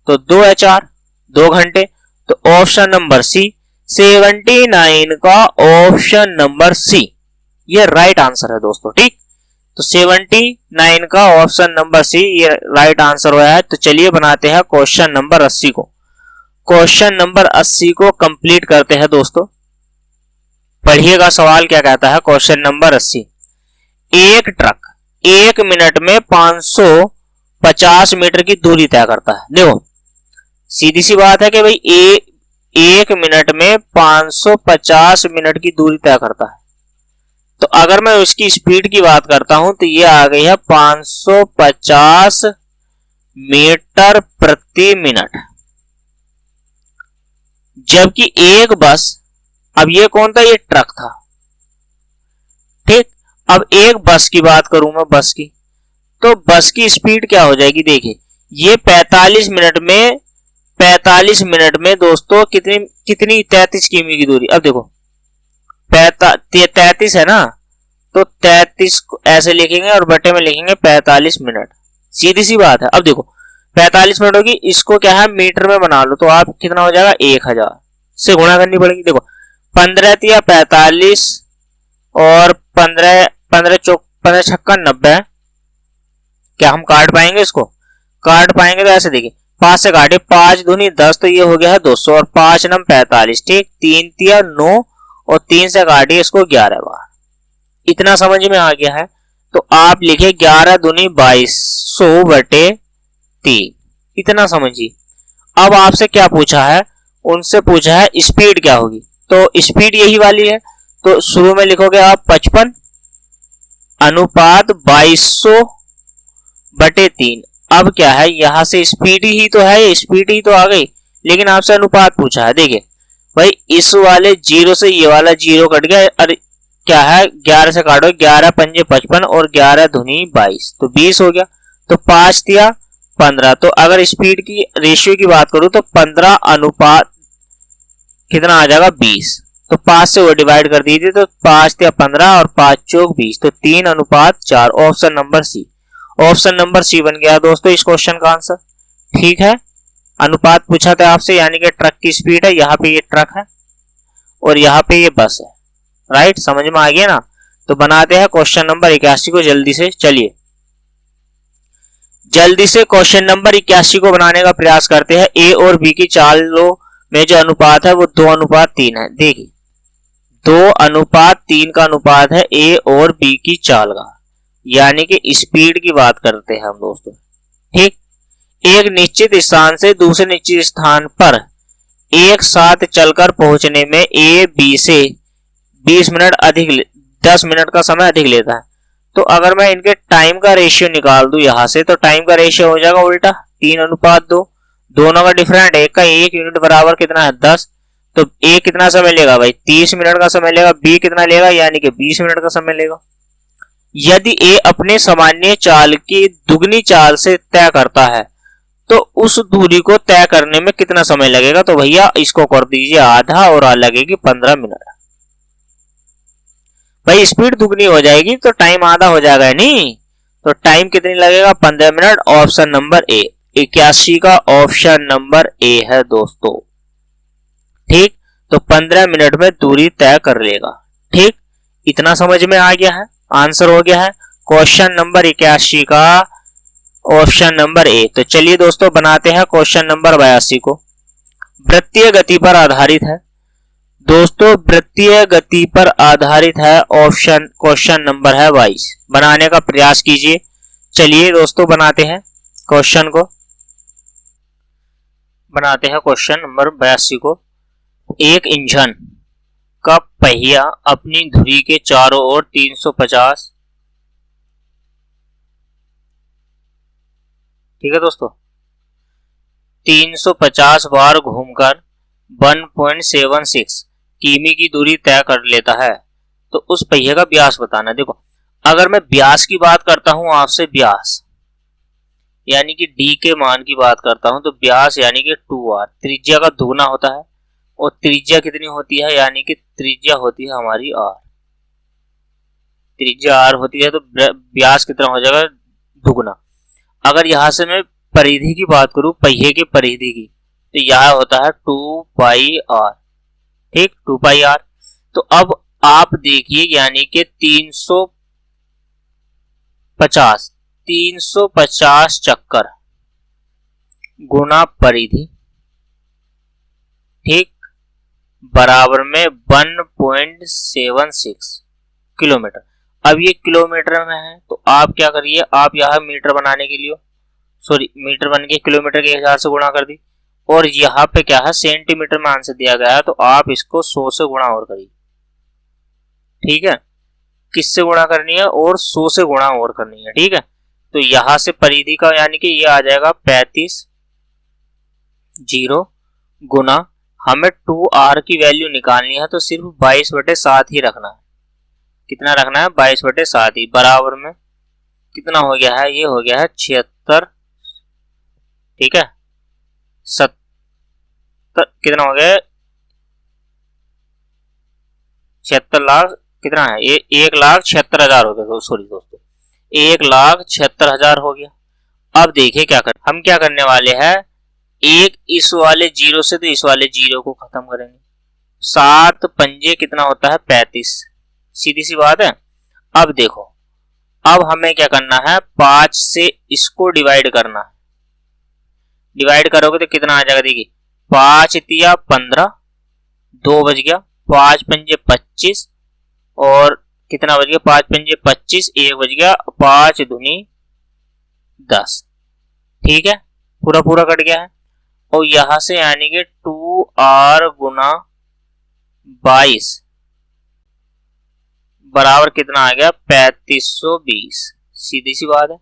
तो 2 है 4, 2 घंटे। तो ऑप्शन नंबर सी, 79 का ऑप्शन नंबर सी ये राइट आंसर है दोस्तों। ठीक, तो 79 का ऑप्शन नंबर सी ये राइट आंसर हुआ है। तो चलिए बनाते हैं क्वेश्चन नंबर 80 को। क्वेश्चन नंबर 80 को कंप्लीट करते हैं दोस्तों। पढ़िएगा सवाल क्या कहता है। क्वेश्चन नंबर 80, एक ट्रक 1 मिनट में 550 मीटर की दूरी तय करता है। देखो सीधी सी बात है कि भाई 1 मिनट में 550 मिनट की दूरी तय करता है। तो अगर मैं उसकी स्पीड की बात करता हूं तो ये आ गई है 550 मीटर प्रति मिनट। जबकि एक बस, अब ये कौन था, ये ट्रक था। ठीक, अब एक बस की बात करूं मैं, बस की, तो बस की स्पीड क्या हो जाएगी, देखिए ये 45 मिनट में दोस्तों कितनी 33 किमी की दूरी। अब देखो 33 है ना, तो 33 ऐसे लिखेंगे और बटे में लिखेंगे 45 मिनट। सीधी सी बात है। अब देखो 45 मिनट होगी, इसको क्या है मीटर में बना लो तो आप कितना हो जाएगा 1000 से गुणा करनी पड़ेगी। देखो 15 या 45 और 15 15 चौक 15 छक्का 90। क्या हम काट पाएंगे? इसको काट पाएंगे तो ऐसे देखिए 5 से काटे 5 दूनी 10 तो ये हो गया है 200 और 5 नम 45। ठीक, 3 तिया 9 और 3 से काटिए इसको 11 बार। इतना समझ में आ गया है तो आप लिखे 11 दूनी 2200 बटे 3। इतना समझिए। अब आपसे क्या पूछा है? उनसे पूछा है स्पीड क्या होगी, तो स्पीड यही वाली है। तो शुरू में लिखोगे आप 55 अनुपात 2200 बटे 3। अब क्या है, यहां से स्पीड ही तो है, स्पीड ही तो आ गई, लेकिन आपसे अनुपात पूछा है। देखिए भाई इस वाले जीरो से ये वाला जीरो कट गया। अरे क्या है 11 से काटो, 11 पंजे 55 और 11 धुनी 22 तो 20 हो गया। तो 5 दिया 15। तो अगर स्पीड की रेशियो की बात करूं तो 15 अनुपात कितना आ जाएगा 20। तो 5 से वो डिवाइड कर दीजिए तो 5 दिया 15 और 5 चौक 20 तो 3 अनुपात 4। Option number C. Option number C बन गया दोस्तों इस क्वेश्चन का आंसर। ठीक है, अनुपात पूछा था आपसे, यानी कि ट्रक की स्पीड है, यहाँ पे ये ट्रक है और यहाँ पे ये बस है। राइट, समझ में आ गया ना। तो बनाते हैं क्वेश्चन नंबर 81 को जल्दी से। चलिए जल्दी से क्वेश्चन नंबर 81 को बनाने का प्रयास करते हैं। ए और बी की चालों में जो अनुपात है वो 2 अनुपात 3 है। देखिए 2 अनुपात 3 का अनुपात है ए और बी की चाल का, यानी कि स्पीड की बात करते हैं हम दोस्तों। ठीक, एक निश्चित स्थान से दूसरे निश्चित स्थान पर एक साथ चलकर पहुंचने में ए बी से 20 मिनट अधिक 10 मिनट का समय अधिक लेता है। तो अगर मैं इनके टाइम का रेशियो निकाल दूं यहां से, तो टाइम का रेशियो हो जाएगा उल्टा 3 अनुपात 2। दोनों का डिफरेंट, एक का 1 यूनिट बराबर कितना है 10। तो ए कितना समय लेगा भाई 30 मिनट का समय लेगा, बी कितना लेगा यानी कि 20 मिनट का समय लेगा। यदि ए अपने सामान्य चाल की दुगनी चाल से तय करता है तो उस दूरी को तय करने में कितना समय लगेगा? तो भैया इसको कर दीजिए आधा और लगेगी 15 मिनट। भाई स्पीड दुगनी हो जाएगी तो टाइम आधा हो जाएगा नहीं, तो टाइम कितनी लगेगा 15 मिनट। ऑप्शन नंबर ए 81 का ऑप्शन नंबर ए है दोस्तों। ठीक, तो 15 मिनट में दूरी तय कर लेगा। ठीक, इतना समझ में आ गया है, आंसर हो गया है क्वेश्चन नंबर 81 का ऑप्शन नंबर ए। तो चलिए दोस्तों बनाते हैं क्वेश्चन नंबर 82 को। वृत्तीय गति पर आधारित है दोस्तों, वृत्तीय गति पर आधारित है। ऑप्शन क्वेश्चन नंबर है 22। बनाने का प्रयास कीजिए। चलिए दोस्तों बनाते हैं क्वेश्चन को। बनाते हैं क्वेश्चन नंबर 82 को। एक इंजन का पहिया अपनी धुरी के चारों ओर 350 ठीक है दोस्तों 350 बार घूमकर 1.76 किमी की दूरी तय कर लेता है, तो उस पहिए का व्यास बताना। देखो अगर मैं व्यास की बात करता हूं आपसे, व्यास यानी कि d के मान की बात करता हूं, तो व्यास यानी कि 2r त्रिज्या का दुगना होता है। और त्रिज्या कितनी होती है? यानी कि त्रिज्या होती है हमारी r, त्रिज्या r होती है तो व्यास कितना हो जाएगा दुगना। अगर यहां से मैं परिधि की बात करूं, पहिए की परिधि की, तो यह होता है 2 पाई r। ठीक, 2 पाई r। तो अब आप देखिए यानी कि 350 चक्कर गुना परिधि, ठीक, बराबर में 1.76 किलोमीटर। अब ये किलोमीटर में है तो आप क्या करिए, आप यहां मीटर बनाने के लिए मीटर बन के किलोमीटर के हिसाब से गुणा कर दी, और यहाँ पे क्या है सेंटीमीटर में आंसर दिया गया है तो आप इसको 100 से गुणा और करिए। ठीक है, किससे गुणा करनी है? और 100 से गुणा और करनी है। ठीक है, तो यहां से परिधि का यानी कि ये आ जाएगा 35 गुना, हमें 2r की वैल्यू निकालनी है तो सिर्फ 22/7 ही रखना है। कितना रखना है? 22/7 ही, बराबर में कितना हो गया है? ये हो गया है 76। ठीक है, 70 कितना हो गया? 76 लाख कितना है ये 1,76,000 हो गया, सॉरी दोस्तों 1,76,000 हो गया। अब देखिए क्या कर, हम क्या करने वाले हैं, एक इस वाले जीरो से तो इस वाले जीरो को खत्म करेंगे। 7 पंजे कितना होता है 35, सीधी सी बात है। अब देखो, अब हमें क्या करना है, 5 से इसको डिवाइड करना है। डिवाइड करोगे तो कितना आ जाएगा, देखिए 5 तिया 15, 2 बज गया, 5 पंजे 25 और कितना बज गया, 5 पंजे 25, 1 बज गया, 5 दूनी 10। ठीक है, पूरा पूरा कट गया है। और यहां से यानी कि 2r गुना 22 बराबर कितना आ गया 3520। सीधी सी बात है।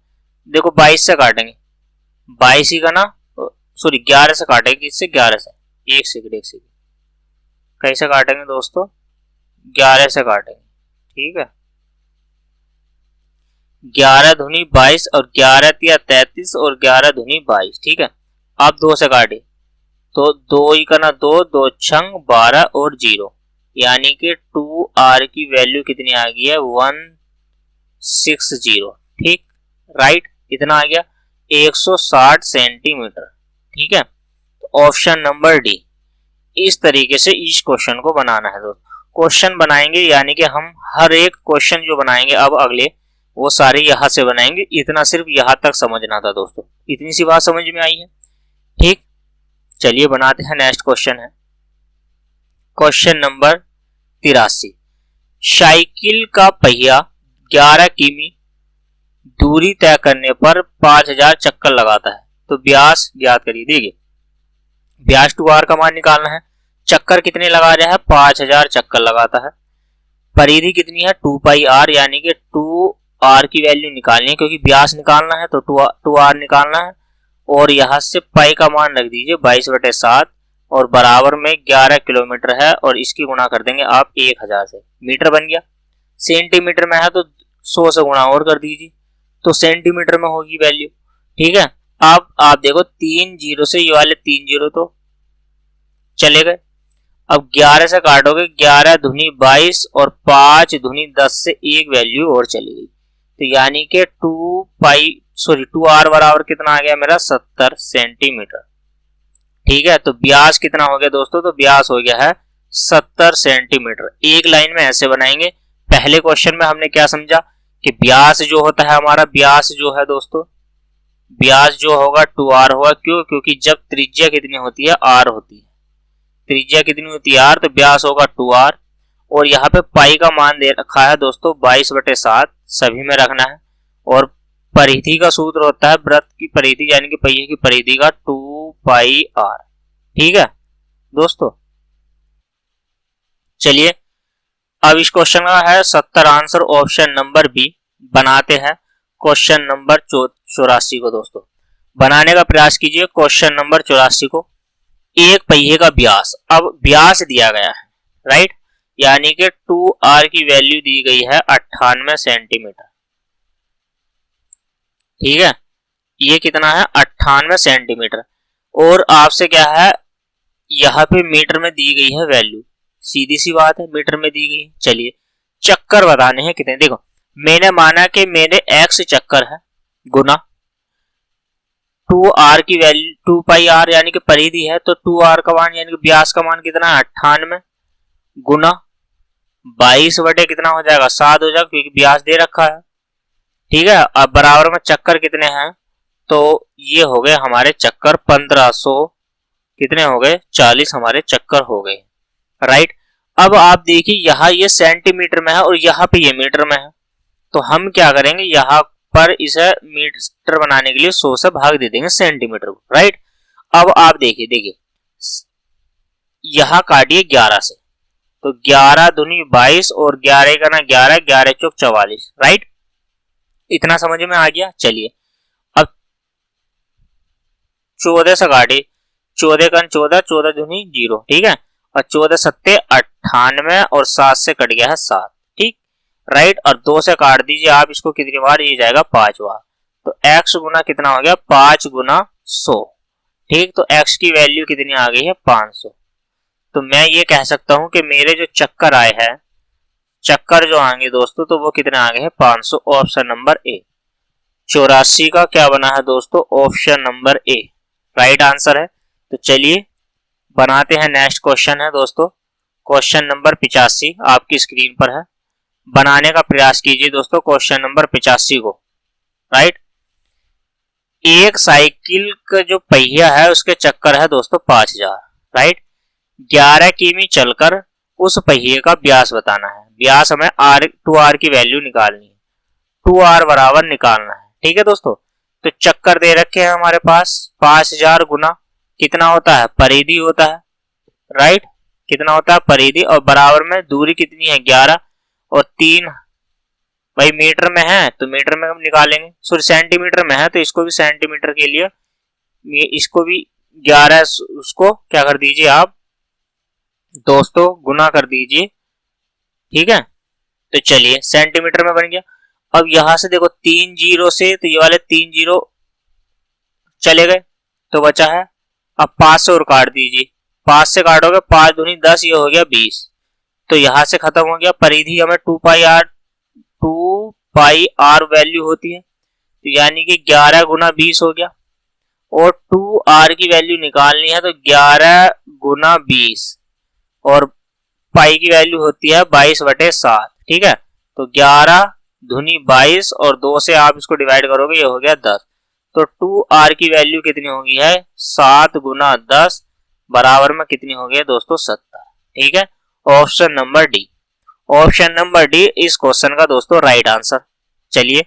देखो 22 से काटेंगे, 22 ही का ना, सॉरी 11 से काटेंगे, इससे 11 से, एक सेकंड कैसे काटेंगे दोस्तों, 11 से काटेंगे। ठीक है, 11 दूनी 22 और 11 तिया 33 और 11 दूनी 22। ठीक है, आप 2 से काटे तो 2 ही का ना 2, 2 छंग 12 और 0, यानी कि 2r की वैल्यू कितनी आ गई है 160। ठीक, राइट, इतना आ गया 160 सेंटीमीटर। ठीक है, तो ऑप्शन नंबर डी। इस तरीके से इस क्वेश्चन को बनाना है दोस्तों। क्वेश्चन बनाएंगे यानी कि हम हर एक क्वेश्चन जो बनाएंगे अब अगले, वो सारे यहां से बनाएंगे। इतना सिर्फ यहां तक समझना था दोस्तों, इतनी सी बात समझ में आई है। ठीक, चलिए बनाते हैं। नेक्स्ट क्वेश्चन है क्वेश्चन नंबर 83। साइकिल का पहिया 11 किमी दूरी तय करने पर 5000 चक्कर लगाता है, तो व्यास ज्ञात करिए। देखिए व्यास 2r का मान निकालना है, चक्कर कितने लगा रहा है 5000 चक्कर लगाता है। परिधि कितनी है 2 पाई r, यानी कि 2r की वैल्यू निकालनी है, क्योंकि व्यास निकालना है तो 2r निकालना है। और यहां से पाई का मान रख दीजिए 22/7 और बराबर में 11 किलोमीटर है, और इसकी गुणा कर देंगे आप 1000 से, मीटर बन गया। सेंटीमीटर में है तो 100 से गुणा और कर दीजिए तो सेंटीमीटर में होगी वैल्यू। ठीक है, अब आप देखो 3 जीरो से ये वाले 3 जीरो तो चले गए। अब 11 से काटोगे, 11 दूनी 22 और 5 दूनी 10 से एक वैल्यू और चली गई, तो यानी कि 2r बराबर कितना आ गया मेरा 70 सेंटीमीटर। ठीक है, तो व्यास कितना हो गया दोस्तों, तो व्यास हो गया है 70 सेंटीमीटर। एक लाइन में ऐसे बनाएंगे। पहले क्वेश्चन में हमने क्या समझा कि व्यास जो होता है हमारा, व्यास जो है दोस्तों, व्यास जो होगा 2r होगा। क्यों, क्योंकि जब त्रिज्या कितनी होती है r होती है, त्रिज्या कितनी होती है r, तो व्यास होगा 2r। और यहाँ पे पाई का मान दे रखा है दोस्तों 22/7, सभी में रखना है। और परिधि का सूत्र होता है वृत्त की परिधि यानी कि पहिए की परिधि का 2 पाई r। ठीक है दोस्तों, चलिए अब इस क्वेश्चन का है 70 आंसर, ऑप्शन नंबर बी। बनाते हैं क्वेश्चन नंबर 84 को दोस्तों। बनाने का प्रयास कीजिए क्वेश्चन नंबर 84 को। एक पहिए का व्यास, अब व्यास दिया गया है, राइट, यानी कि 2r की वैल्यू दी गई है 98 सेंटीमीटर। ठीक है, ये कितना है 98 सेंटीमीटर। और आपसे क्या है, यहाँ पे मीटर में दी गई है वैल्यू, सीधी सी बात है मीटर में दी गई। चलिए चक्कर बताने हैं कितने। देखो मैंने माना कि मेरे x चक्कर है गुना 2r की वैल्यू 2 पाई r यानी कि परिधि है, तो 2r का मान यानी कि व्यास का मान कितना है 98 गुना 22 बटे कितना हो जाएगा 7 हो जाएगा, क्योंकि व्यास दे रखा है। ठीक है, अब बराबर में चक्कर कितने हैं, तो ये हो गए हमारे चक्कर 1500, कितने हो गए 40 हमारे चक्कर हो गए, राइट। अब आप देखिए यहाँ ये सेंटीमीटर में है और यहाँ पे ये मीटर में है, तो हम क्या करेंगे यहाँ पर इसे मीटर बनाने के लिए 100 से भाग दे देंगे सेंटीमीटर को, राइट। अब आप देखिए यहाँ काटिए 11 से, तो 11 दूनी 22 और 11 का ना 11, 11 चौक 44, राइट। इतना समझ में आ गया। चलिए अब 14 से काटिए, 14 का 14, 14 दूनी 0, ठीक है, और 14 सत्ते 98 और 7 से कट गया है 7, ठीक, राइट। और 2 से काट दीजिए आप इसको, कितनी बार, ये जाएगा 5 बार, तो x गुना कितना हो गया 5 गुना 100, ठीक। तो x की वैल्यू कितनी आ गई है 500। तो मैं ये कह सकता हूं कि मेरे जो चक्कर आए हैं चक्कर जो आएंगे दोस्तों तो वो कितने आ गए हैं 500, ऑप्शन नंबर ए। 84 का क्या बना है दोस्तों, option number A right answer है। तो चलिए बनाते हैं, नेक्स्ट क्वेश्चन है दोस्तों क्वेश्चन नंबर 85 आपकी स्क्रीन पर है, बनाने का प्रयास कीजिए दोस्तों क्वेश्चन नंबर 85 को। राइट, एक साइकिल का जो पहिया है उसके चक्कर है दोस्तों 5000। राइट, 11 किमी चलकर उस पहिए का व्यास बताना है। व्यास हमें R की वैल्यू निकालनी है, 2R बराबर निकालना है। ठीक है दोस्तों, तो चक्कर दे रखे हैं हमारे पास 5000 गुना कितना होता है, परिधि होता है। राइट, कितना होता है परिधि, और बराबर में दूरी कितनी है 11 और 3 भाई मीटर में है तो मीटर में हम निकालेंगे, सॉरी सेंटीमीटर में है तो इसको भी सेंटीमीटर के लिए इसको भी 11 उसको क्या कर दीजिए आप दोस्तों गुना कर दीजिए। ठीक है, तो चलिए सेंटीमीटर में बन गया। अब यहां से देखो 3 जीरो से तो ये वाले 3 जीरो चले गए तो बचा है, अब 5 से और काट दीजिए, 5 से काटोगे 5 दूनी 10, ये हो गया 20, तो यहां से खत्म हो गया। परिधि हमें 2 पाई आर वैल्यू होती है, तो यानी कि 11 गुना 20 हो गया, और 2R की वैल्यू निकालनी है तो 11 गुना 20 और पाई की वैल्यू होती है 22/7। ठीक है, तो 11 धुनी 22 और 2 से आप इसको डिवाइड करोगे ये हो गया 10, तो 2R की वैल्यू कितनी होगी है 7 गुना 10 बराबर में कितनी हो गई दोस्तों 70। ठीक है, option number D, option number D इस क्वेश्चन का दोस्तों राइट आंसर। चलिए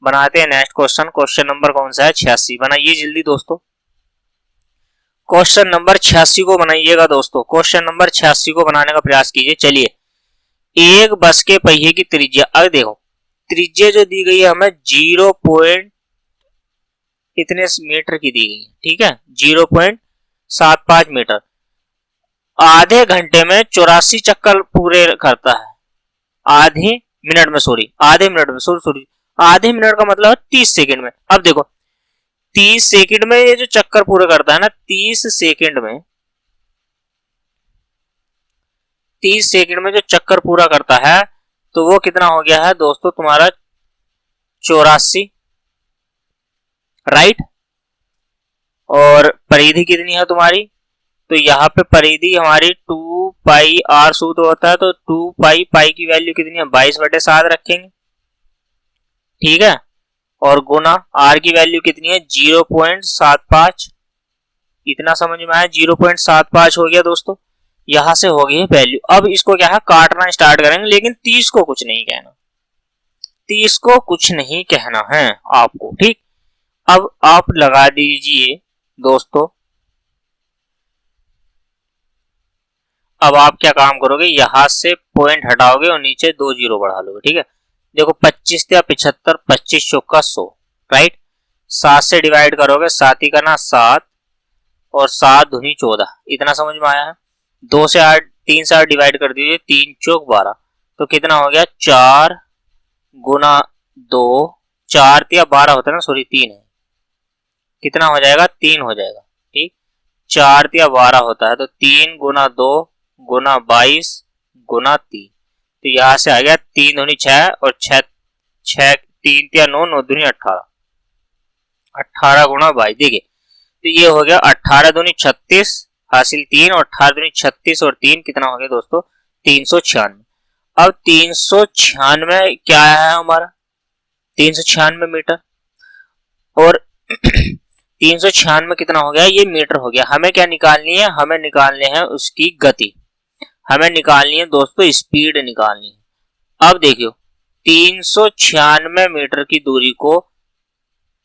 बनाते हैं नेक्स्ट क्वेश्चन, क्वेश्चन नंबर कौन सा है 86, बनाइए जल्दी दोस्तों क्वेश्चन नंबर 86 को बनाइएगा दोस्तों, क्वेश्चन नंबर 86 को बनाने का प्रयास कीजिए। चलिए, एक बस के पहिए की त्रिज्या, अब देखो त्रिज्या जो दी गई है हमें 0 पॉइंट इतने मीटर की दी गई है। ठीक है, 0.75 मीटर, आधे घंटे में 84 चक्कर पूरे करता है, आधे मिनट में सॉरी आधे मिनट का मतलब 30 सेकंड में। अब देखो 30 सेकंड में ये जो चक्कर पूरे करता है ना, 30 सेकंड में जो चक्कर पूरा करता है तो वो कितना हो गया है दोस्तों तुम्हारा 84। राइट, और परिधि कितनी है तुम्हारी, तो यहाँ पे परिधि हमारी 2 पाई आर सूत्र होता है, तो 2 पाई की वैल्यू कितनी है 22/7 रखेंगे। ठीक है, और गुना आर की वैल्यू कितनी है 0.75, इतना समझ में आया 0.75 हो गया दोस्तों, यहां से हो गई वैल्यू। अब इसको क्या है काटना स्टार्ट करेंगे, लेकिन 30 को कुछ नहीं कहना, 30 को कुछ नहीं कहना है आपको। ठीक, अब आप लगा दीजिए दोस्तों, अब आप क्या काम करोगे यहां से पॉइंट हटाओगे और नीचे 2 जीरो बढ़ा लोगे। ठीक है, देखो 25 या 75, 25 चौका 100। राइट, 7 से डिवाइड करोगे 7 ही करना 7 और 7 दूनी 14, इतना समझ में आया है। 2 से 8 3 से 8 डिवाइड कर दीजिए, 3 चौक 12, तो कितना हो गया 4 गुना 2, 4 या 12 होता है ना, सॉरी 3 है, कितना हो जाएगा 3 हो जाएगा। ठीक, 4 या 12 होता है, तो 3 गुना 2 गुना 22 गुना 3, तो यहां से आ गया 3 दूनी 6 और 6 3 या 9 9 दूनी 18, 18 गुना 22, देखिए तो ये हो गया 18 दूनी 36 हासिल 3 और 18 दूनी 36 और 3 कितना हो गया दोस्तों 396। अब 396 क्या है हमारा 396 मीटर, और 396 कितना हो गया ये मीटर हो गया। हमें क्या निकालनी है, हमें निकालने हैं उसकी गति, हमें निकालनी है दोस्तों स्पीड निकालनी है। अब देखियो 396 मीटर की दूरी को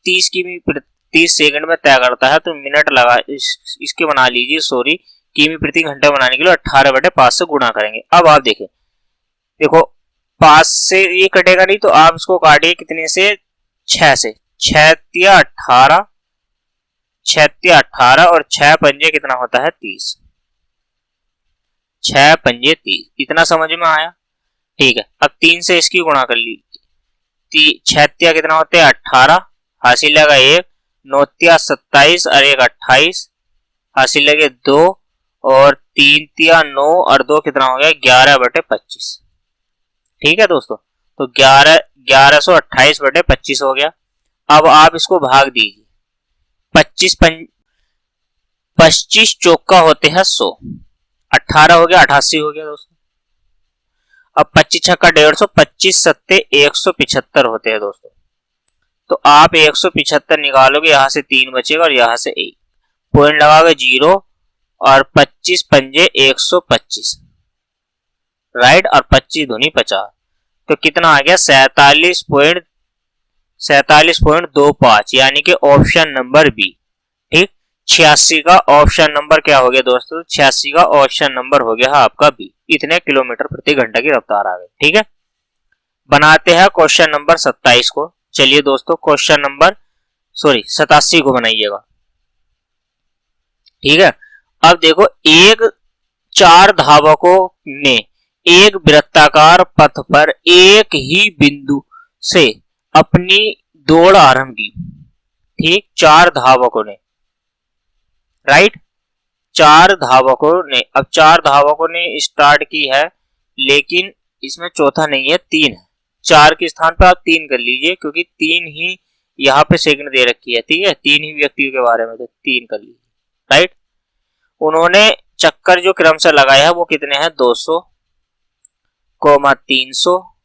30 सेकंड में तय करता है, तो मिनट लगा इसके बना लीजिए, सॉरी किमी प्रति घंटे बनाने के लिए 18/5 से गुणा करेंगे। अब आप देखिए, देखो 5 से ये कटेगा नहीं, तो आप इसको काटिए कितने से 6 से, 6 या 18, 6 या 18 और 6 पंजे कितना होता है 30, 6 पंजे 30, इतना समझ में आया। ठीक है, अब 3 से इसकी गुणा कर लीजिए, 6 कितना होते हैं 18, हासिल लगा 1, 9 27 और 1 28, हासिल लगे 2 और 3 9 और 2 कितना हो गया 11/25। ठीक है दोस्तों, तो 1128/25 हो गया। अब आप इसको भाग दीजिए, 25 चौका होते हैं 100, 18 हो गया, 88 हो गया दोस्तों। अब 25 छक्का 150, 25 सत्ते 175 होते हैं दोस्तों। तो आप 175 निकालोगे, यहां से 3 बचेगा और यहां से 1 पॉइंट लगाओगे 0, और 25 पंजे 125, राइट, और 25 दूनी 50, तो कितना आ गया 47.25, यानी कि ऑप्शन नंबर बी। ठीक, 86 का ऑप्शन नंबर क्या हो गया दोस्तों, 86 का ऑप्शन नंबर हो गया आपका बी। इतने किलोमीटर प्रति घंटा की रफ्तार आ गई। ठीक है, बनाते हैं क्वेश्चन नंबर 27 को। चलिए दोस्तों, क्वेश्चन नंबर 87 को बनाइएगा। ठीक है, अब देखो, एक 4 धावकों ने एक वृत्ताकार पथ पर एक ही बिंदु से अपनी दौड़ आरंभ की। ठीक, 4 धावकों ने, राइट, 4 धावकों ने, अब 4 धावकों ने स्टार्ट की है, लेकिन इसमें चौथा नहीं है, 3 है। 4 के स्थान पर आप 3 कर लीजिए, क्योंकि 3 ही यहाँ पे सेकंड दे रखी है। ठीक है, 3 ही व्यक्तियों के बारे में, तो 3 कर लीजिए, राइट। उन्होंने चक्कर जो क्रम से लगाया है वो कितने हैं, 200, 300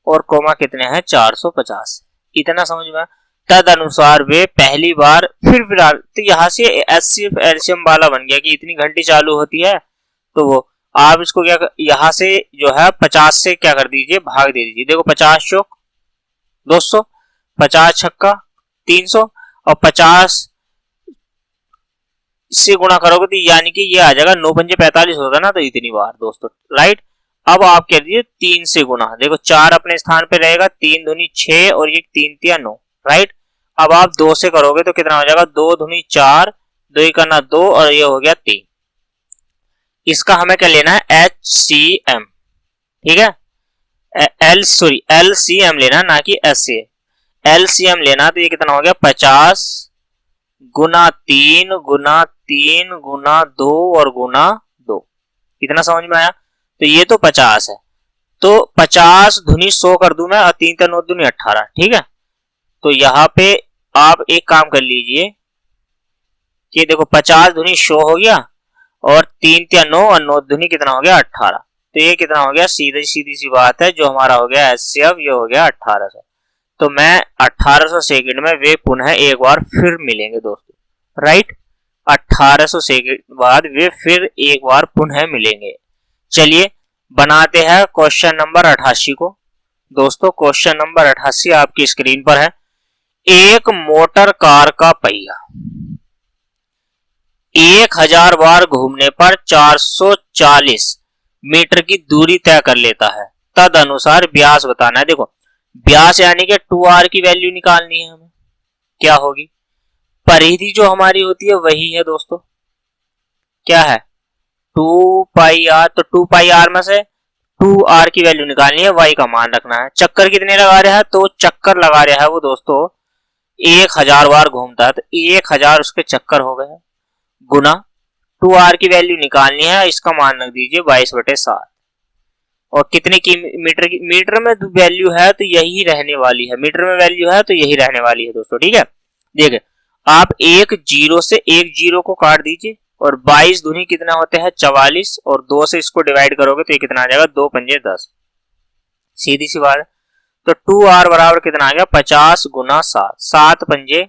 और कितने हैं, 450। इतना समझ में। तद अनुसार वे पहली बार फिर तो यहाँ से एचसीएफ एलसीएम वाला बन गया कि इतनी घंटी चालू होती है, तो वो आप इसको क्या, यहाँ से जो है 50 से क्या कर दीजिए, भाग दे दीजिए। देखो, 50 चौक 200, 50 छक्का 300, और 50 से गुणा करोगे तो यानी कि ये आ जाएगा 9 पंजे 45 होगा ना, तो इतनी बार दोस्तों, राइट। अब आप कह दीजिए 3 से गुणा, देखो 4 अपने स्थान पे रहेगा, 3 दूनी 6 और ये 3 तिया 9, राइट। अब आप 2 से करोगे तो कितना हो जाएगा, 2 दूनी 4, 2 करना 2 और ये हो गया 3। इसका हमें क्या लेना है, HCM। ठीक है, LCM लेना, ना कि SCM। LCM लेना, तो ये कितना हो गया, 50 गुना 3 गुना 3 गुना 2 और गुना 2। कितना समझ में आया, तो ये तो 50 है, तो 50 धुनी 100 कर दूं मैं, और 3 9 दूनी 18। ठीक है, तो यहाँ पे आप एक काम कर लीजिए कि देखो 50 धुनी 100 हो गया, और 3 9 और 9 धुनी कितना हो गया, 18। तो ये कितना हो गया, सीधी सी बात है, जो हमारा हो गया HCF, ये हो गया 1800। तो मैं 1800 सेकंड में वे पुनः एक बार फिर मिलेंगे दोस्तों, राइट। 1800 सेकंड बाद वे फिर एक बार पुनः मिलेंगे। चलिए बनाते हैं क्वेश्चन नंबर 88 को। दोस्तों, क्वेश्चन नंबर 88 आपकी स्क्रीन पर है। एक मोटर कार का पहिया 1000 बार घूमने पर 440 मीटर की दूरी तय कर लेता है। तद अनुसार व्यास बताना है। देखो, व्यास यानी कि 2r की वैल्यू निकालनी है हमें, क्या होगी, परिधि जो हमारी होती है वही है दोस्तों, क्या है, 2 पाई r। तो 2 पाई r में से 2r की वैल्यू निकालनी है, y का मान रखना है। चक्कर कितने लगा रहा है, तो चक्कर लगा रहा है वो दोस्तों 1000 बार घूमता है, तो 1000 उसके चक्कर हो गए, गुना 2r की वैल्यू निकालनी है, इसका मान रख दीजिए 22/7। और कितने की मीटर में वैल्यू है तो यही रहने वाली है, मीटर में वैल्यू है तो यही रहने वाली है दोस्तों। ठीक है, देखिए आप एक जीरो से एक जीरो को काट दीजिए, और 22 दूनी कितना होते हैं 44, और 2 से इसको डिवाइड करोगे तो ये कितना आ जाएगा, 2 पंजे 10। सीधी सी बात है। तो 2r बराबर कितना आ गया, 50 गुना 7, 7 पंजे,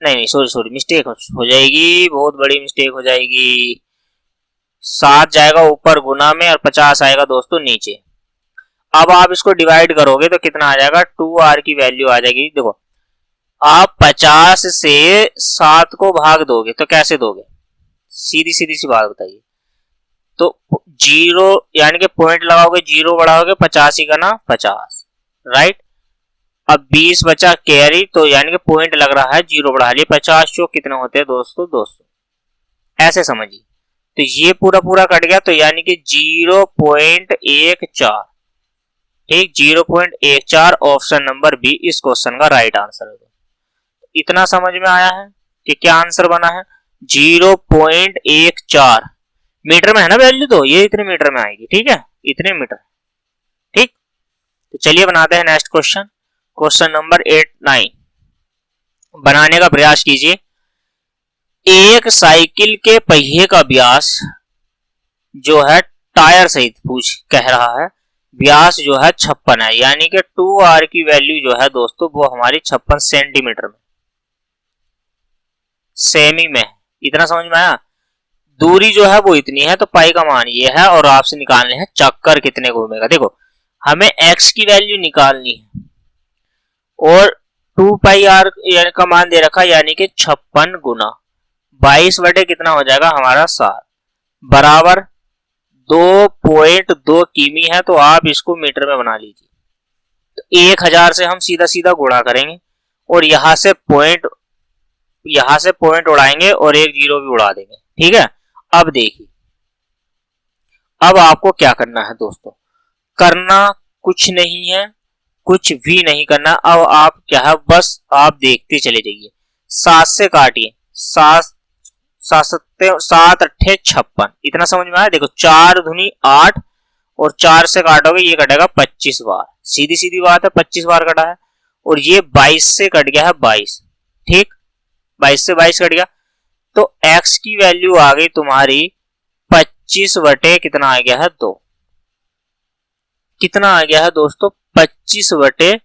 नहीं सॉरी मिस्टेक हो जाएगी, बहुत बड़ी मिस्टेक हो जाएगी। 7 जाएगा ऊपर गुना में, और 50 आएगा दोस्तों नीचे। अब आप इसको डिवाइड करोगे तो कितना आ जाएगा, 2r की वैल्यू आ जाएगी। देखो, आप 50 से 7 को भाग दोगे तो कैसे दोगे, सीधी सी बात बताइए। तो 0 यानी कि पॉइंट लगाओगे, 0 बढ़ाओगे, 50 ही का ना 50, राइट। अब 20 बचा कैरी, तो यानी कि पॉइंट लग रहा है, 0 बढ़ा लिए, 50 चौक कितने होते हैं दोस्तों, 200। ऐसे समझिए, तो ये पूरा कट गया, तो यानी कि 0.14। ठीक, 0.14 ऑप्शन नंबर बी इस क्वेश्चन का राइट आंसर है। इतना समझ में आया है कि क्या आंसर बना है, 0.14 मीटर में है ना वैल्यू, तो ये इतने मीटर में आएगी। ठीक है, इतने मीटर। ठीक, तो चलिए बनाते हैं नेक्स्ट क्वेश्चन। क्वेश्चन नंबर 8-9 बनाने का प्रयास कीजिए। एक साइकिल के पहिए का व्यास जो है टायर सहित पूछ कह रहा है, व्यास जो है 56 है, यानी कि 2r की वैल्यू जो है दोस्तों वो हमारी 56 सेंटीमीटर में, सेमी में। इतना समझ में आया? दूरी जो है वो इतनी है, तो पाई का मान ये है और आपसे निकालने हैं चक्कर कितने घूमेगा। देखो हमें x की वैल्यू निकालनी है और 2 पाई r का मान दे रखा, यानी कि 56 गुना 22 बटे कितना हो जाएगा हमारा 7 बराबर 2.2 किमी है। तो आप इसको मीटर में बना लीजिए। तो 1000 से हम सीधा सीधा गुणा करेंगे और यहां से पॉइंट उड़ाएंगे और एक जीरो भी उड़ा देंगे। ठीक है, अब देखिए, अब आपको क्या करना है दोस्तों, करना कुछ नहीं है, कुछ भी नहीं करना। अब आप क्या है, बस आप देखते चले जाइए। 7 से काटिए, 7 7 अट्ठे 56, इतना समझ में आया? देखो 4 दूनी 8 और 4 से काटोगे ये कटेगा 25 बार, सीधी सीधी बात है, 25 बार कटा है। और ये 22 से कट गया है 22, ठीक, 22 से 22 कट गया। तो x की वैल्यू आ गई तुम्हारी 25 बटे कितना आ गया है 2। कितना आ गया है दोस्तों? 25 बटे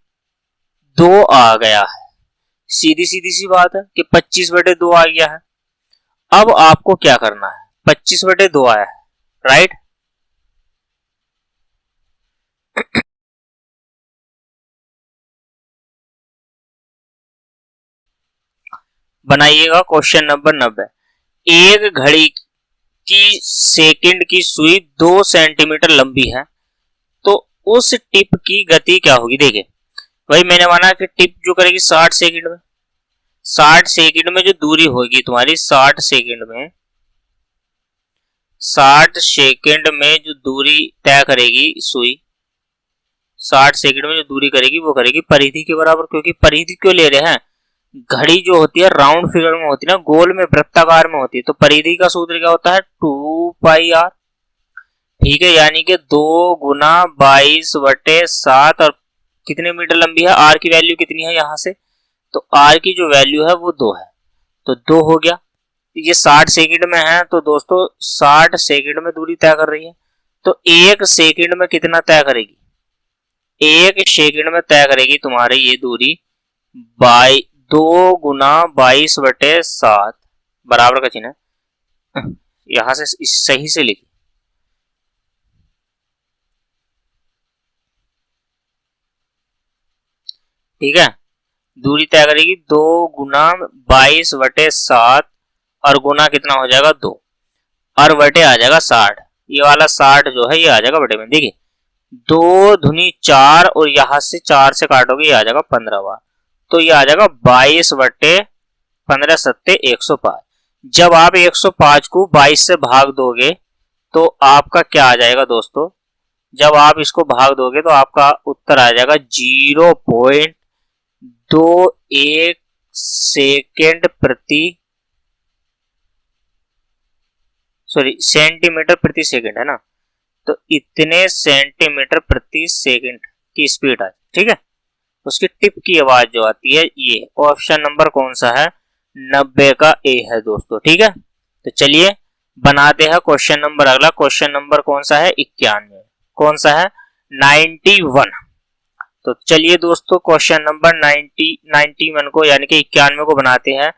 2 आ गया है। सीधी सीधी सी बात है कि 25 बटे 2 आ गया है। अब आपको क्या करना है, 25 बटे 2 आया है, राइट। बनाइएगा क्वेश्चन नंबर 90। एक घड़ी की सेकंड की सुई 2 सेंटीमीटर लंबी है, तो उस टिप की गति क्या होगी। देखिए भाई, मैंने माना कि टिप जो करेगी 60 सेकंड में, 60 सेकंड में जो दूरी होगी तुम्हारी, 60 सेकंड में, 60 सेकंड में जो दूरी तय करेगी सुई, 60 सेकंड में जो दूरी करेगी वो करेगी परिधि के बराबर। क्योंकि परिधि क्यों ले रहे हैं, घड़ी जो होती है राउंड फिगर में होती है ना, गोल में वृत्ताकार में होती है। तो परिधि का सूत्र क्या होता है, 2 पाई r। ठीक है, यानी कि 2 गुना 22 बटे 7 और कितने मीटर लंबी है, r की वैल्यू कितनी है यहाँ से, तो r की जो वैल्यू है वो 2 है, तो 2 हो गया। ये 60 सेकंड में है, तो दोस्तों 60 सेकंड में दूरी तय कर रही है। तो 1 सेकंड में कितना तय करेगी, 1 सेकंड में तय करेगी तुम्हारी ये दूरी 2 गुना 22 बटे 7 बराबर का चिन्ह, यहां से सही से लिखिए। ठीक है, दूरी तय करेगी 2 गुना 22 बटे 7 और गुना कितना हो जाएगा 2 और बटे आ जाएगा 60। ये वाला 60 जो है ये आ जाएगा बटे में। देखिए 2 दूनी 4 और यहां से 4 से काटोगे ये आ जाएगा 15 बार, तो ये आ जाएगा 22 बटे 15 सत्ते 105। जब आप 105 को 22 से भाग दोगे तो आपका क्या आ जाएगा दोस्तों, जब आप इसको भाग दोगे तो आपका उत्तर आ जाएगा 0.21 सेकेंड प्रति सेंटीमीटर प्रति सेकंड है ना, तो इतने सेंटीमीटर प्रति सेकंड की स्पीड है। ठीक है, उसकी टिप की आवाज जो आती है ये। ऑप्शन नंबर कौन सा है, 90 का ए है दोस्तों। ठीक है, तो चलिए बनाते हैं क्वेश्चन नंबर अगला। क्वेश्चन नंबर कौन सा है, 91, कौन सा है 91। तो चलिए दोस्तों क्वेश्चन नंबर 91 को यानी कि 91 को बनाते हैं।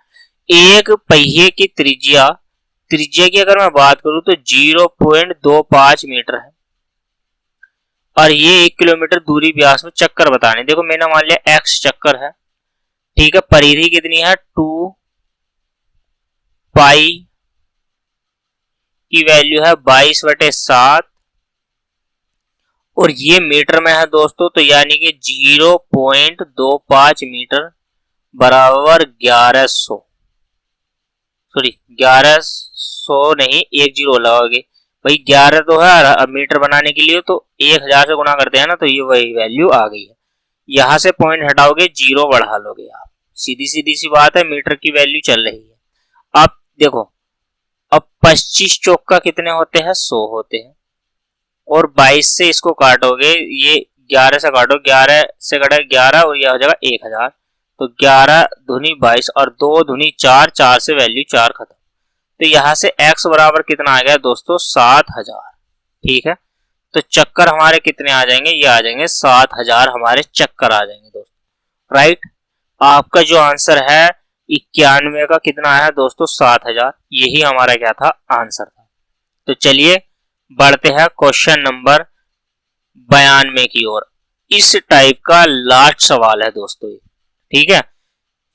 एक पहिए की त्रिज्या की अगर मैं बात करूं तो 0.25 मीटर है और ये 1 किलोमीटर दूरी व्यास में चक्कर बताने। देखो मैंने मान लिया x चक्कर है, ठीक है, परिधि कितनी है 2 पाई की वैल्यू है 22 बटे 7 और ये मीटर में है दोस्तों, तो यानी कि 0.25 मीटर बराबर 1100 नहीं 10 लगाओगे भाई, 11 तो है। अब मीटर बनाने के लिए तो 1000 से गुणा करते हैं ना, तो ये वही वैल्यू आ गई है। यहां से पॉइंट हटाओगे 0 बढ़ा लोगे आप, सीधी सीधी सी बात है, मीटर की वैल्यू चल रही है। अब देखो, अब 25 चौक का कितने होते हैं, 100 होते हैं और 22 से इसको काटोगे ये 11 से काटो, 11 से कटा 11 और यह हो जाएगा 1000। तो 11 दूनी 22 और 2 दूनी 4, 4 से वैल्यू 4 खत्म। तो यहाँ से x बराबर कितना आ गया दोस्तों 7000। ठीक है, तो चक्कर हमारे कितने आ जाएंगे, ये आ जाएंगे 7000 हमारे चक्कर आ जाएंगे दोस्तों। राइट, आपका जो आंसर है 91 का कितना आया दोस्तों 7000, यही हमारा क्या था आंसर था। तो चलिए बढ़ते हैं क्वेश्चन नंबर 92 की ओर। इस टाइप का लास्ट सवाल है दोस्तों ये। ठीक है,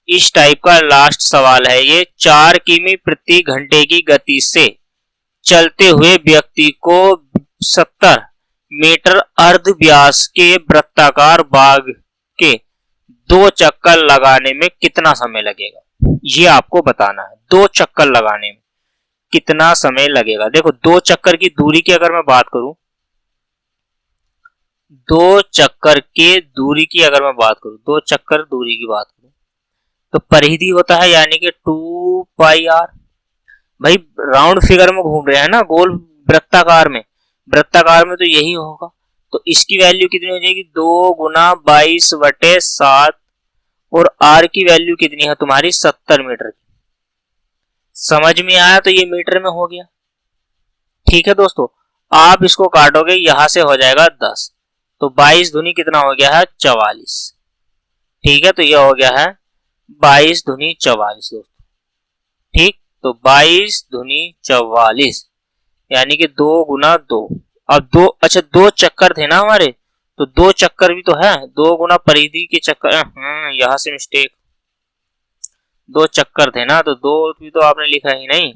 इस टाइप का लास्ट सवाल है ये। 4 किमी प्रति घंटे की गति से चलते हुए व्यक्ति को 70 मीटर अर्ध व्यास के वृत्ताकार बाग के 2 चक्कर लगाने में कितना समय लगेगा, ये आपको बताना है। 2 चक्कर लगाने में कितना समय लगेगा। देखो 2 चक्कर की दूरी की अगर मैं बात करूं, 2 चक्कर के दूरी की अगर मैं बात करूं, 2 चक्कर दूरी की बात करूं तो परिधि होता है यानी कि 2 पाई आर। भाई राउंड फिगर में घूम रहे हैं ना, गोल वृत्ताकार में, वृत्ताकार में तो यही होगा। तो इसकी वैल्यू कितनी हो जाएगी 2 गुना 22/7 और आर की वैल्यू कितनी है तुम्हारी 70 मीटर की। समझ में आया, तो ये मीटर में हो गया। ठीक है दोस्तों, आप इसको काटोगे यहां से हो जाएगा 10, तो 22 दूनी कितना हो गया है 44। ठीक है, तो ये हो गया है 22 दूनी 44 दोस्तों। ठीक, तो 22 दूनी 44 यानी कि 2 गुना 2। अब 2, अच्छा 2 चक्कर थे ना हमारे, तो 2 चक्कर भी तो है, 2 गुना परिधि के चक्कर, यहां से मिस्टेक, 2 चक्कर थे ना, तो 2 भी तो आपने लिखा ही नहीं,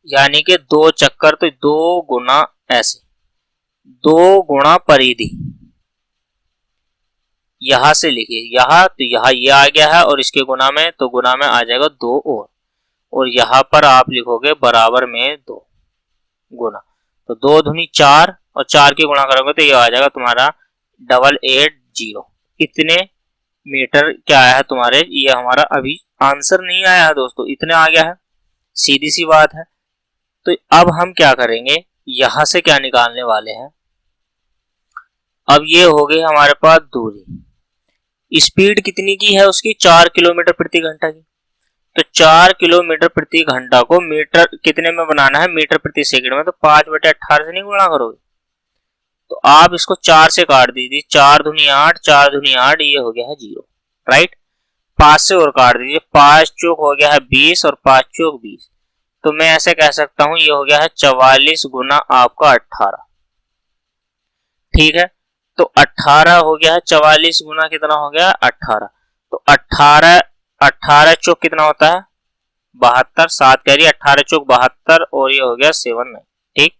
यानी कि 2 चक्कर, तो 2 गुना ऐसे 2 गुना परिधि, यहां से लिखिए यहां, तो यहां ये आ गया है और इसके गुना में, तो गुना में आ जाएगा 2 और यहां पर आप लिखोगे बराबर में 2 गुना, तो 2 दूनी 4 और 4 की गुणा करोगे तो ये आ जाएगा तुम्हारा 880। इतने मीटर क्या आया है तुम्हारे, ये हमारा अभी आंसर नहीं आया है दोस्तों, इतने आ गया है, सीधी सी बात है। तो अब हम क्या करेंगे, यहां से क्या निकालने वाले हैं, अब ये हो गई हमारे पास दूरी। स्पीड कितनी की है उसकी 4 किलोमीटर प्रति घंटा की, तो 4 किलोमीटर प्रति घंटा को मीटर कितने में बनाना है, मीटर प्रति सेकंड में, तो 5/18 से नहीं गुणा करोगे, तो आप इसको 4 से काट दीजिए, 4 दूनी 8, 4 दूनी 8, ये हो गया है 0। राइट, 5 से और काट दीजिए, 5 चौक हो गया है 20 और 5 चौक 20, तो मैं ऐसे कह सकता हूं ये हो गया है 44 गुना आपका 18। ठीक है, तो 18 हो गया है, 44 गुना कितना हो गया 18, तो 18 चौक कितना होता है 72, 7 कह रही है 18 चौक 72 और ये हो गया 7। ठीक,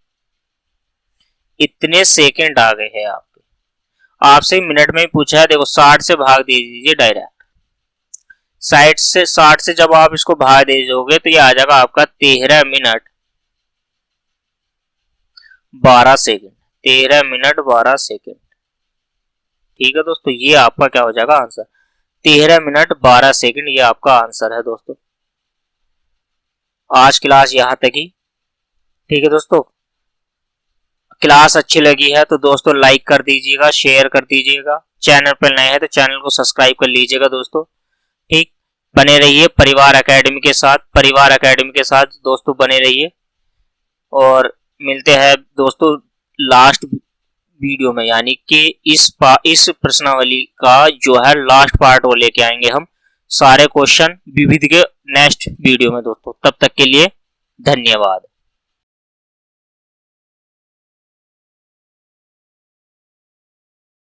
इतने सेकंड आ गए हैं आपके। आपसे मिनट में ही पूछा है, देखो 60 से भाग दे दीजिए डायरेक्ट, 60 से जब आप इसको भाग दे दोगे तो ये आ जाएगा आपका 13 मिनट 12 सेकंड, 13 मिनट 12 सेकंड। ठीक है दोस्तों, ये आपका क्या हो जाएगा आंसर, 13 मिनट 12 सेकंड, ये आपका आंसर है दोस्तों। आज क्लास यहां तक ही। ठीक है दोस्तों, क्लास अच्छी लगी है तो दोस्तों लाइक कर दीजिएगा, शेयर कर दीजिएगा, चैनल पर नए हैं तो चैनल को सब्सक्राइब कर लीजिएगा दोस्तों। ठीक, बने रहिए परिवार एकेडमी के साथ, परिवार एकेडमी के साथ दोस्तों बने रहिए, और मिलते हैं दोस्तों लास्ट वीडियो में, यानी कि इस प्रश्नावली का जो है लास्ट पार्ट वो लेके आएंगे हम, सारे क्वेश्चन विविध के नेक्स्ट वीडियो में दोस्तों। तब तक के लिए धन्यवाद।